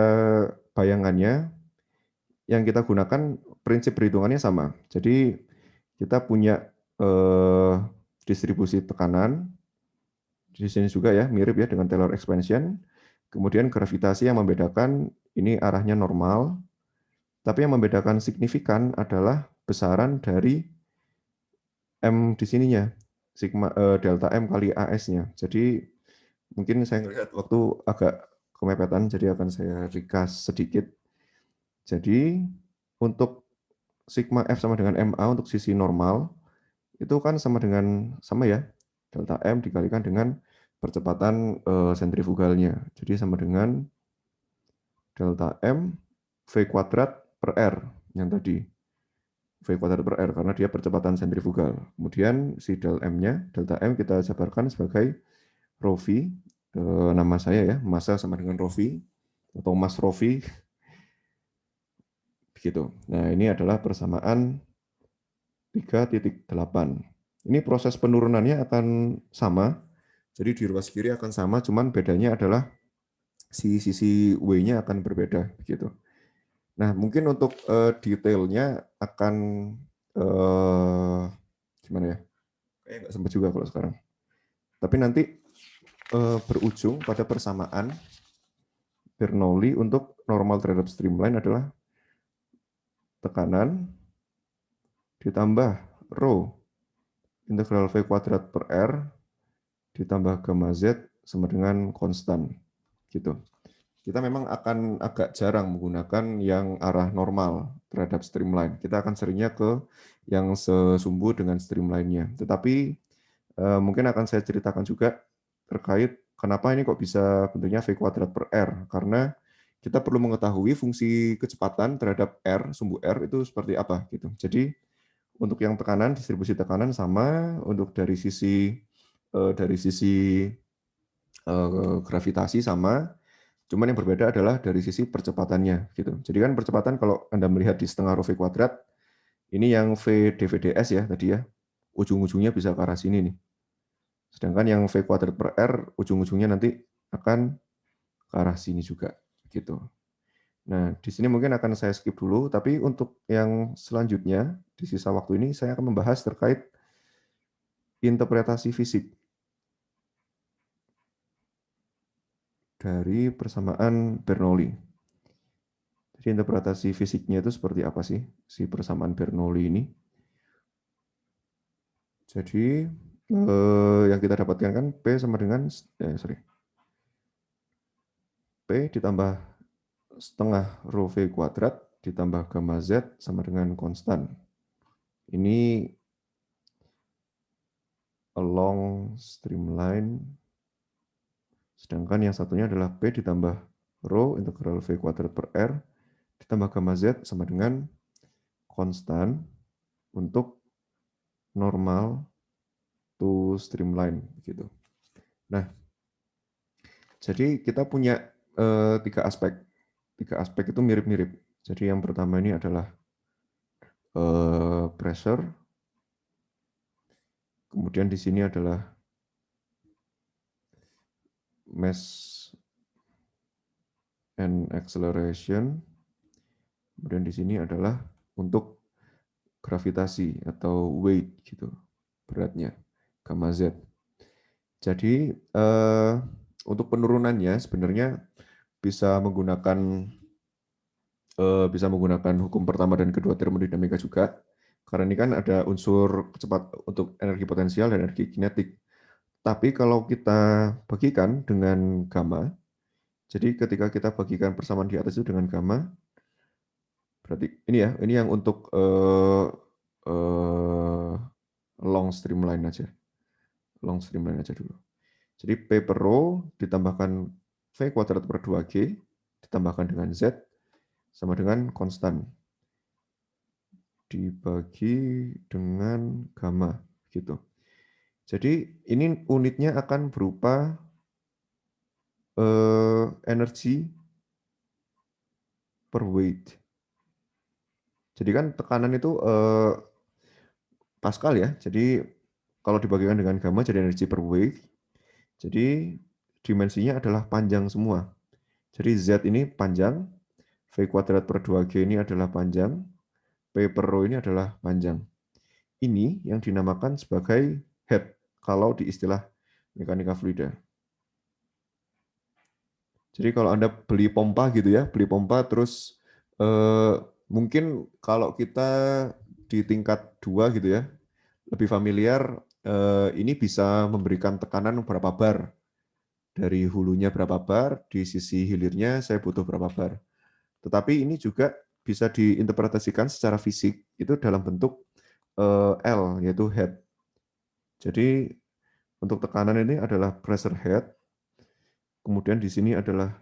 Speaker 1: bayangannya yang kita gunakan prinsip perhitungannya sama. Jadi kita punya distribusi tekanan di sini juga ya, mirip ya dengan Taylor expansion. Kemudian gravitasi yang membedakan ini arahnya normal, tapi yang membedakan signifikan adalah besaran dari M di sininya, sigma delta M kali AS-nya. Jadi mungkin saya melihat waktu agak kemepetan, jadi akan saya ringkas sedikit. Jadi untuk sigma F sama dengan MA untuk sisi normal, itu kan sama ya, delta M dikalikan dengan percepatan sentrifugalnya. Jadi sama dengan delta M V kuadrat per R yang tadi. V kuadrat per R karena dia percepatan sentrifugal. Kemudian si delta M kita jabarkan sebagai rho V, nama saya ya, massa sama dengan rho V atau mass rho V. Begitu. Nah, ini adalah persamaan 3.8. Ini proses penurunannya akan sama. Jadi di ruas kiri akan sama, cuman bedanya adalah si sisi W-nya akan berbeda begitu. Nah, mungkin untuk detailnya akan gimana ya? Kayak nggak sempat juga kalau sekarang. Tapi nanti berujung pada persamaan Bernoulli untuk normal terhadap streamline adalah tekanan ditambah rho integral V kuadrat per R ditambah gamma Z sama dengan konstan. Gitu. Kita memang akan agak jarang menggunakan yang arah normal terhadap streamline. Kita akan seringnya ke yang sesumbu dengan streamline-nya. Tetapi mungkin akan saya ceritakan juga terkait kenapa ini kok bisa bentuknya V kuadrat per R. Karena kita perlu mengetahui fungsi kecepatan terhadap R, sumbu R itu seperti apa. Gitu. Jadi untuk yang tekanan, distribusi tekanan sama, untuk dari sisi gravitasi sama, cuman yang berbeda adalah dari sisi percepatannya gitu. Jadi kan percepatan kalau Anda melihat di setengah rho V kuadrat, ini yang V dVds ya tadi ya, ujung-ujungnya bisa ke arah sini nih. Sedangkan yang V kuadrat per R, ujung-ujungnya nanti akan ke arah sini juga gitu. Nah, di sini mungkin akan saya skip dulu, tapi untuk yang selanjutnya di sisa waktu ini saya akan membahas terkait interpretasi fisik. dari persamaan Bernoulli. Jadi interpretasi fisiknya itu seperti apa sih si persamaan Bernoulli ini? Jadi yang kita dapatkan kan P sama dengan P ditambah setengah rho V kuadrat ditambah gamma Z sama dengan konstan. Ini along streamline. Sedangkan yang satunya adalah P ditambah rho integral V kuadrat per R ditambah gamma Z sama dengan konstan untuk normal to streamline gitu. Nah, jadi kita punya tiga aspek. Tiga aspek itu mirip-mirip. Jadi yang pertama ini adalah pressure. Kemudian di sini adalah mass and acceleration. Kemudian di sini adalah untuk gravitasi atau weight gitu, beratnya, gamma Z. Jadi untuk penurunannya sebenarnya bisa menggunakan hukum pertama dan kedua termodinamika juga, karena ini kan ada unsur untuk energi potensial dan energi kinetik. Tapi kalau kita bagikan dengan gamma, jadi ketika kita bagikan persamaan di atas itu dengan gamma, berarti ini yang untuk long streamline aja. Long streamline aja dulu. Jadi P per rho ditambahkan V kuadrat per 2G ditambahkan dengan Z sama dengan konstan dibagi dengan gamma gitu. Jadi ini unitnya akan berupa energi per weight. Jadi kan tekanan itu Pascal ya. Jadi kalau dibagikan dengan gamma jadi energi per weight. Jadi dimensinya adalah panjang semua. Jadi Z ini panjang, V kuadrat per 2G ini adalah panjang, P per rho ini adalah panjang. Ini yang dinamakan sebagai head kalau di istilah mekanika fluida. Jadi kalau Anda beli pompa gitu ya, beli pompa terus mungkin kalau kita di tingkat 2 gitu ya, lebih familiar, ini bisa memberikan tekanan berapa bar. Dari hulunya berapa bar, di sisi hilirnya saya butuh berapa bar. Tetapi ini juga bisa diinterpretasikan secara fisik, itu dalam bentuk L, yaitu head. Jadi untuk tekanan ini adalah pressure head, kemudian di sini adalah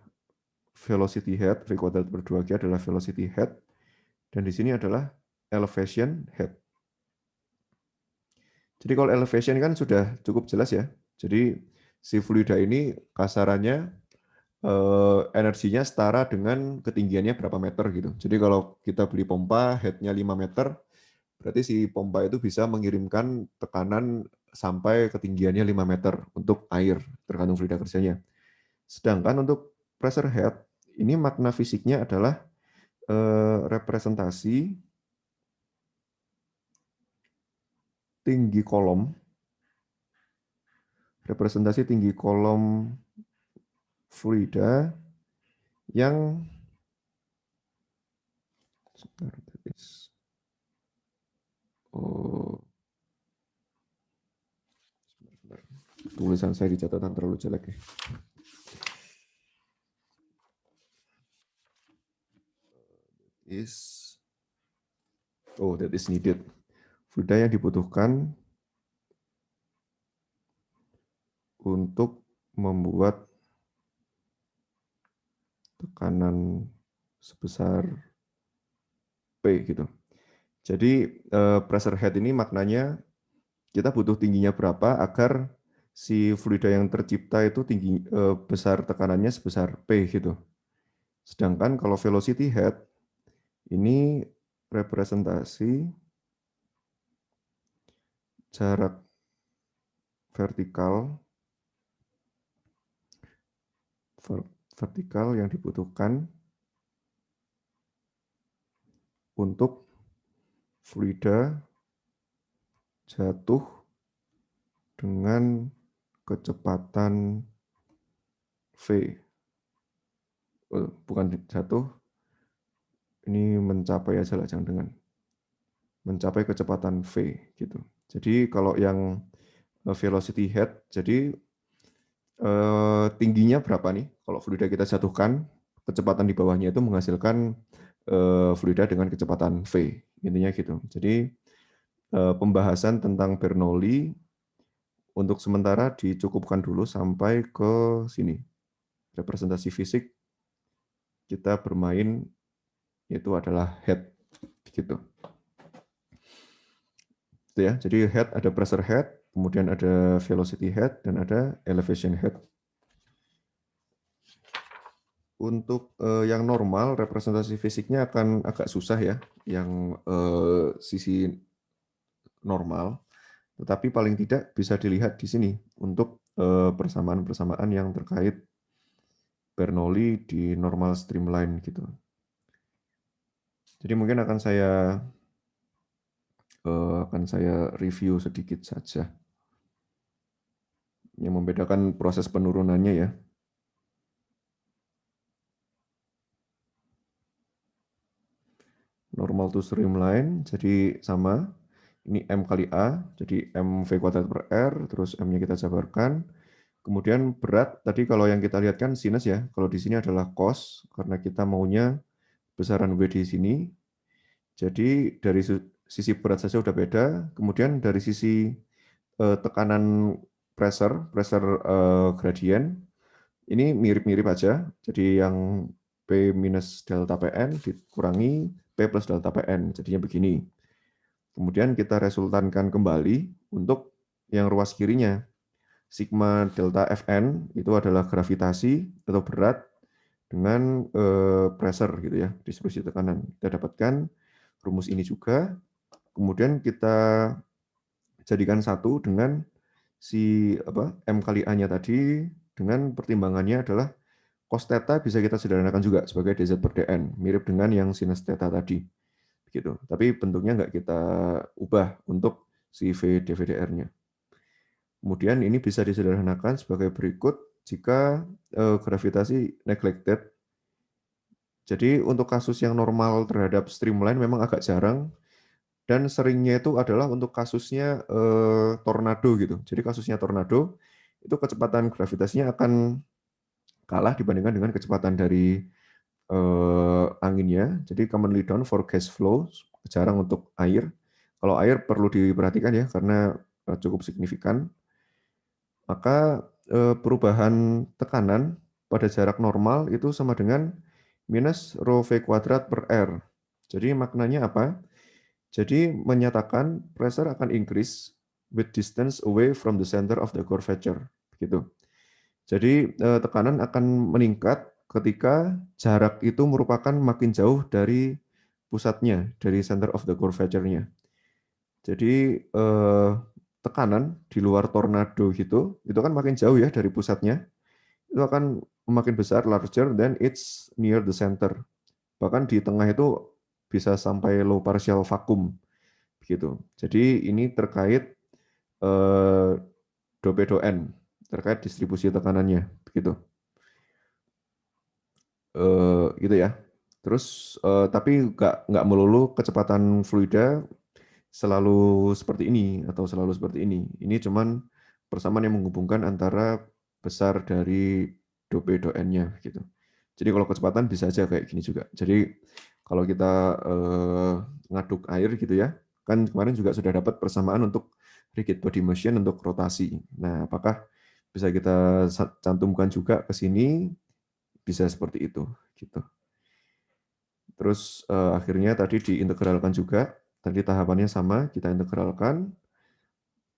Speaker 1: velocity head, V kuadrat per 2G adalah velocity head, dan di sini adalah elevation head. Jadi kalau elevation kan sudah cukup jelas ya. Jadi si fluida ini kasarannya energinya setara dengan ketinggiannya berapa meter gitu. Jadi kalau kita beli pompa headnya 5 meter, berarti si pompa itu bisa mengirimkan tekanan sampai ketinggiannya 5 meter untuk air, tergantung fluida kerjanya. Sedangkan untuk pressure head, ini makna fisiknya adalah representasi tinggi kolom fluida yang tulisan saya di catatan terlalu jelek ya. That is needed. Fluida yang dibutuhkan untuk membuat tekanan sebesar P gitu. Jadi pressure head ini maknanya kita butuh tingginya berapa agar si fluida yang tercipta itu besar tekanannya sebesar P gitu. Sedangkan kalau velocity head ini representasi jarak vertikal yang dibutuhkan untuk fluida jatuh dengan kecepatan V bukan jatuh, ini mencapai aja lah, jangan dengan mencapai kecepatan V gitu. Jadi kalau yang velocity head, jadi tingginya berapa nih? Kalau fluida kita jatuhkan, kecepatan di bawahnya itu menghasilkan fluida dengan kecepatan V, intinya gitu. Jadi pembahasan tentang Bernoulli untuk sementara dicukupkan dulu sampai ke sini. Representasi fisik kita bermain itu adalah head gitu. Itu ya. Jadi head ada pressure head, kemudian ada velocity head dan ada elevation head. Untuk yang normal representasi fisiknya akan agak susah ya, yang sisi normal. Tetapi paling tidak bisa dilihat di sini untuk persamaan-persamaan yang terkait Bernoulli di normal streamline gitu. Jadi mungkin akan saya review sedikit saja. Yang membedakan proses penurunannya ya. Normal to streamline, jadi sama. Ini M kali A, jadi MV kuadrat per R, terus M-nya kita jabarkan. Kemudian berat, tadi kalau yang kita lihat kan sinus ya, kalau di sini adalah cos, karena kita maunya besaran W di sini. Jadi dari sisi berat saja udah beda, kemudian dari sisi tekanan pressure gradient, ini mirip-mirip aja, jadi yang P minus delta PN dikurangi P plus delta PN, jadinya begini. Kemudian kita resultankan kembali untuk yang ruas kirinya. Sigma delta Fn itu adalah gravitasi atau berat dengan pressure gitu ya, distribusi tekanan. Kita dapatkan rumus ini juga. Kemudian kita jadikan satu dengan si M kali A-nya tadi, dengan pertimbangannya adalah cos theta bisa kita sederhanakan juga sebagai dz per dn, mirip dengan yang sinus theta tadi. Gitu. Tapi bentuknya nggak kita ubah untuk si V dvdr-nya. Kemudian ini bisa disederhanakan sebagai berikut jika gravitasi neglected. Jadi untuk kasus yang normal terhadap streamline memang agak jarang, dan seringnya itu adalah untuk kasusnya tornado gitu. Jadi kasusnya tornado itu kecepatan gravitasinya akan kalah dibandingkan dengan kecepatan dari anginnya. Jadi commonly done for gas flow, jarang untuk air. Kalau air perlu diperhatikan ya, karena cukup signifikan. Maka perubahan tekanan pada jarak normal itu sama dengan minus rho V kuadrat per R. Jadi maknanya apa? Jadi menyatakan pressure akan increase with distance away from the center of the curvature. Gitu. Jadi tekanan akan meningkat ketika jarak itu merupakan makin jauh dari pusatnya, dari center of the curvature-nya. Jadi tekanan di luar tornado gitu, itu kan makin jauh ya dari pusatnya, itu akan makin besar, larger than it's near the center. Bahkan di tengah itu bisa sampai low partial vacuum. Gitu. Jadi ini terkait dou P dou N, terkait distribusi tekanannya, begitu. Gitu ya. Terus tapi nggak melulu kecepatan fluida selalu seperti ini atau selalu seperti ini. Ini cuman persamaan yang menghubungkan antara besar dari dou P dou N-nya gitu. Jadi kalau kecepatan bisa aja kayak gini juga. Jadi kalau kita ngaduk air gitu ya, kan kemarin juga sudah dapat persamaan untuk rigid body motion untuk rotasi. Nah, apakah bisa kita cantumkan juga ke sini? Bisa seperti itu gitu. Terus akhirnya tadi diintegralkan juga. Tadi tahapannya sama, kita integralkan,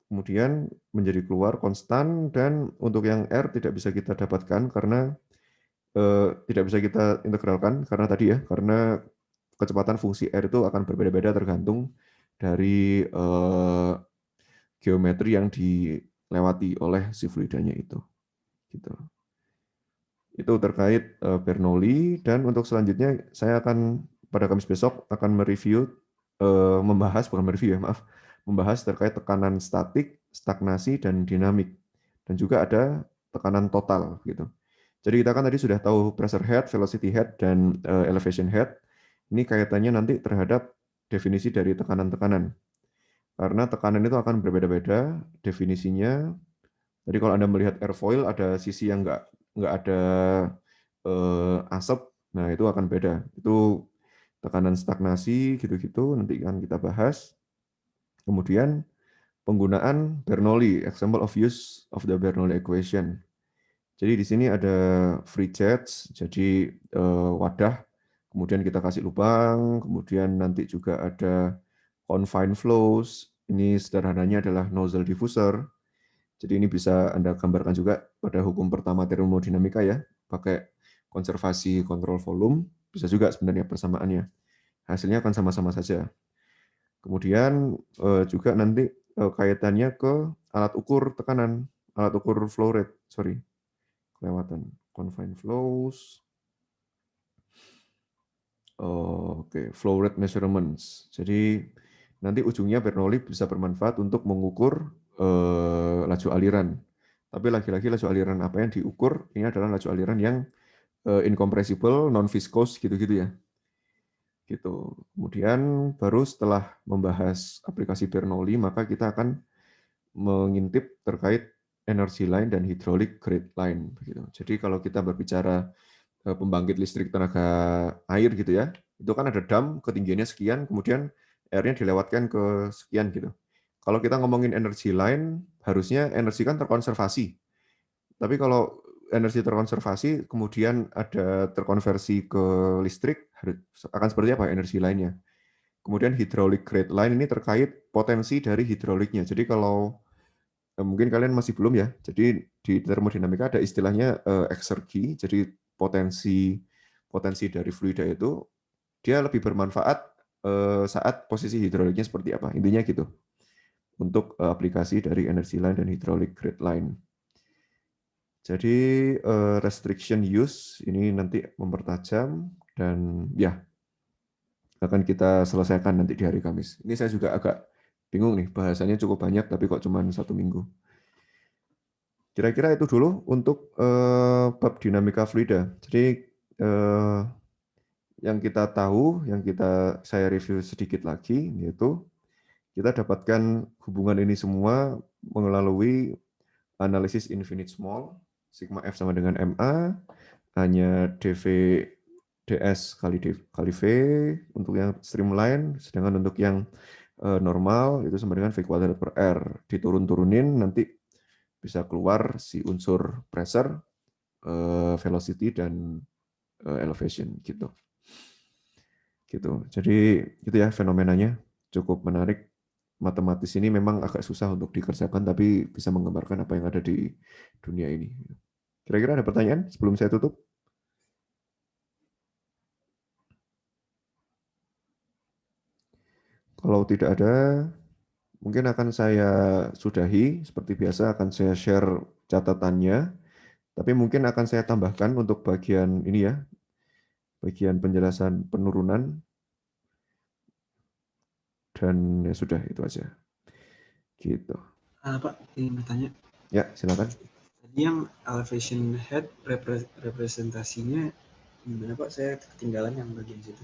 Speaker 1: kemudian menjadi keluar konstan, dan untuk yang R tidak bisa kita dapatkan karena tidak bisa kita integralkan karena tadi ya, karena kecepatan fungsi R itu akan berbeda-beda tergantung dari geometri yang dilewati oleh si fluidanya itu. Gitu. Itu terkait Bernoulli, dan untuk selanjutnya saya akan pada Kamis besok akan mereview membahas terkait tekanan statik, stagnasi, dan dinamik, dan juga ada tekanan total gitu. Jadi kita kan tadi sudah tahu pressure head, velocity head, dan elevation head. Ini kaitannya nanti terhadap definisi dari tekanan-tekanan. Karena tekanan itu akan berbeda-beda definisinya. Jadi kalau Anda melihat airfoil ada sisi yang nggak ada asap, nah itu akan beda. Itu tekanan stagnasi gitu-gitu nanti akan kita bahas. Kemudian penggunaan Bernoulli, example of use of the Bernoulli equation. Jadi di sini ada free jets, jadi wadah, kemudian kita kasih lubang, kemudian nanti juga ada confined flows. Ini sederhananya adalah nozzle diffuser. Jadi ini bisa Anda gambarkan juga pada hukum pertama termodinamika ya, pakai konservasi kontrol volume, bisa juga sebenarnya persamaannya. Hasilnya akan sama-sama saja. Kemudian juga nanti kaitannya ke alat ukur tekanan, alat ukur flow rate, kelewatan, confined flows. Oke, flow rate measurements. Jadi nanti ujungnya Bernoulli bisa bermanfaat untuk mengukur laju aliran. Tapi lagi-lagi laju aliran apa yang diukur, ini adalah laju aliran yang incompressible, non-viscous, gitu-gitu ya. Gitu. Kemudian baru setelah membahas aplikasi Bernoulli, maka kita akan mengintip terkait energy line dan hydraulic grade line. Begitu. Jadi kalau kita berbicara pembangkit listrik tenaga air gitu ya, itu kan ada dam ketinggiannya sekian, kemudian airnya dilewatkan ke sekian gitu. Kalau kita ngomongin energy line, harusnya energi kan terkonservasi. Tapi kalau energi terkonservasi, kemudian ada terkonversi ke listrik, akan seperti apa energi lainnya? Kemudian hydraulic grade line ini terkait potensi dari hidroliknya. Jadi kalau mungkin kalian masih belum ya, jadi di termodinamika ada istilahnya exergi, jadi potensi dari fluida itu, dia lebih bermanfaat saat posisi hidroliknya seperti apa. Intinya gitu, untuk aplikasi dari energy line dan hydraulic grade line. Jadi restriction use ini nanti mempertajam dan ya akan kita selesaikan nanti di hari Kamis. Ini saya juga agak bingung nih, bahasanya cukup banyak tapi kok cuma 1 minggu. Kira-kira itu dulu untuk bab dinamika fluida. Jadi yang kita tahu, yang saya review sedikit lagi, yaitu kita dapatkan hubungan ini semua melalui analisis infinite small, sigma F sama dengan MA, hanya dV ds kali V untuk yang streamline, sedangkan untuk yang normal itu sama dengan V kuadrat per R. Diturun-turunin nanti bisa keluar si unsur pressure, velocity, dan elevation gitu. Jadi gitu ya fenomenanya, cukup menarik. Matematis ini memang agak susah untuk dikerjakan, tapi bisa menggambarkan apa yang ada di dunia ini. Kira-kira ada pertanyaan sebelum saya tutup? Kalau tidak ada, mungkin akan saya sudahi. Seperti biasa akan saya share catatannya, tapi mungkin akan saya tambahkan untuk bagian ini ya, bagian penjelasan penurunan. Dan ya sudah, itu aja. Gitu.
Speaker 8: Pak, ingin bertanya.
Speaker 1: Ya, silakan.
Speaker 8: Tadi yang elevation head representasinya gimana Pak? Saya ketinggalan yang bagian situ.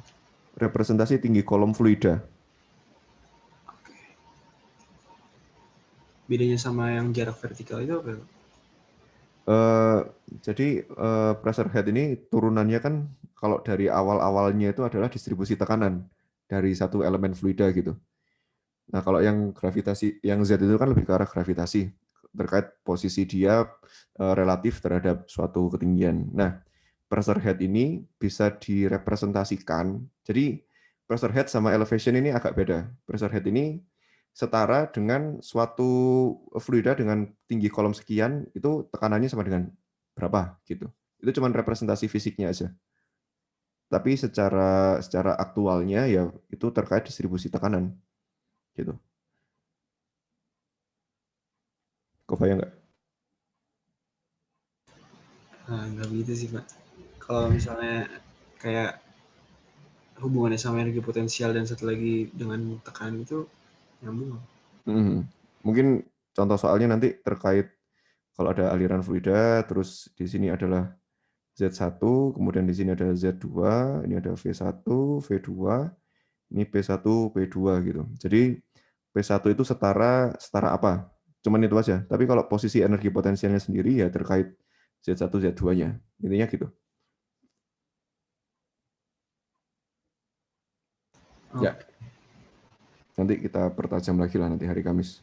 Speaker 1: Representasi tinggi kolom fluida.
Speaker 8: Oke. Bedanya sama yang jarak vertikal itu apa Pak?
Speaker 1: Jadi pressure head ini turunannya kan kalau dari awal-awalnya itu adalah distribusi tekanan dari satu elemen fluida gitu. Nah, kalau yang gravitasi, yang Z itu kan lebih ke arah gravitasi, terkait posisi dia relatif terhadap suatu ketinggian. Nah, pressure head ini bisa direpresentasikan. Jadi, pressure head sama elevation ini agak beda. Pressure head ini setara dengan suatu fluida dengan tinggi kolom sekian, itu tekanannya sama dengan berapa gitu. Itu cuma representasi fisiknya aja. Tapi secara aktualnya ya itu terkait distribusi tekanan. Gitu. Kebayang nggak?
Speaker 8: Nggak begitu sih Pak. Kalau misalnya kayak hubungannya sama energi potensial dan satu lagi dengan tekanan itu nyambung.
Speaker 1: Mungkin contoh soalnya nanti terkait kalau ada aliran fluida, terus di sini adalah Z1, kemudian di sini ada Z2, ini ada V1, V2, ini P1, P2 gitu. Jadi P1 itu setara apa? Cuman itu aja. Tapi kalau posisi energi potensialnya sendiri ya terkait Z1, Z2-nya. Intinya gitu. Ya. Nanti kita pertajam lagi lah nanti hari Kamis.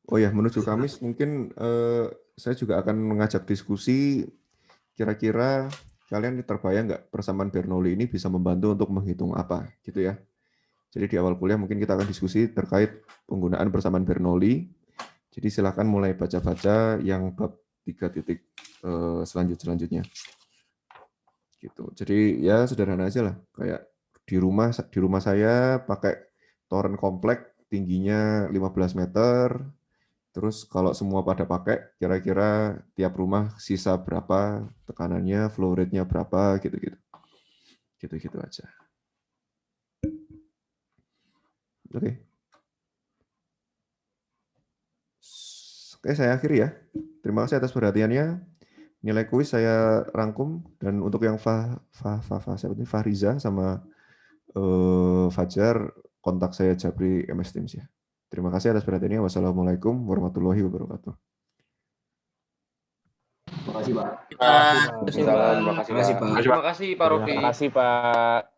Speaker 1: Oh ya, menuju Kamis mungkin saya juga akan mengajak diskusi kira-kira kalian terbayang nggak persamaan Bernoulli ini bisa membantu untuk menghitung apa gitu ya. Jadi di awal kuliah mungkin kita akan diskusi terkait penggunaan persamaan Bernoulli. Jadi silakan mulai baca-baca yang bab 3 titik selanjutnya. Gitu. Jadi ya sederhana aja lah, kayak di rumah saya pakai toren komplek tingginya 15 meter. Terus kalau semua pada pakai, kira-kira tiap rumah sisa berapa tekanannya, flow rate-nya berapa, gitu-gitu. Gitu-gitu aja. Oke. Oke, saya akhiri ya. Terima kasih atas perhatiannya. Nilai kuis saya rangkum, dan untuk yang Fahriza sama Fajar, kontak saya Jabri MS Teams ya. Terima kasih atas perhatiannya. Wassalamualaikum warahmatullahi wabarakatuh.
Speaker 3: Terima kasih, Pak.
Speaker 5: Terima kasih, Pak.
Speaker 6: Terima kasih Pak Rofi.
Speaker 5: Terima kasih, Pak.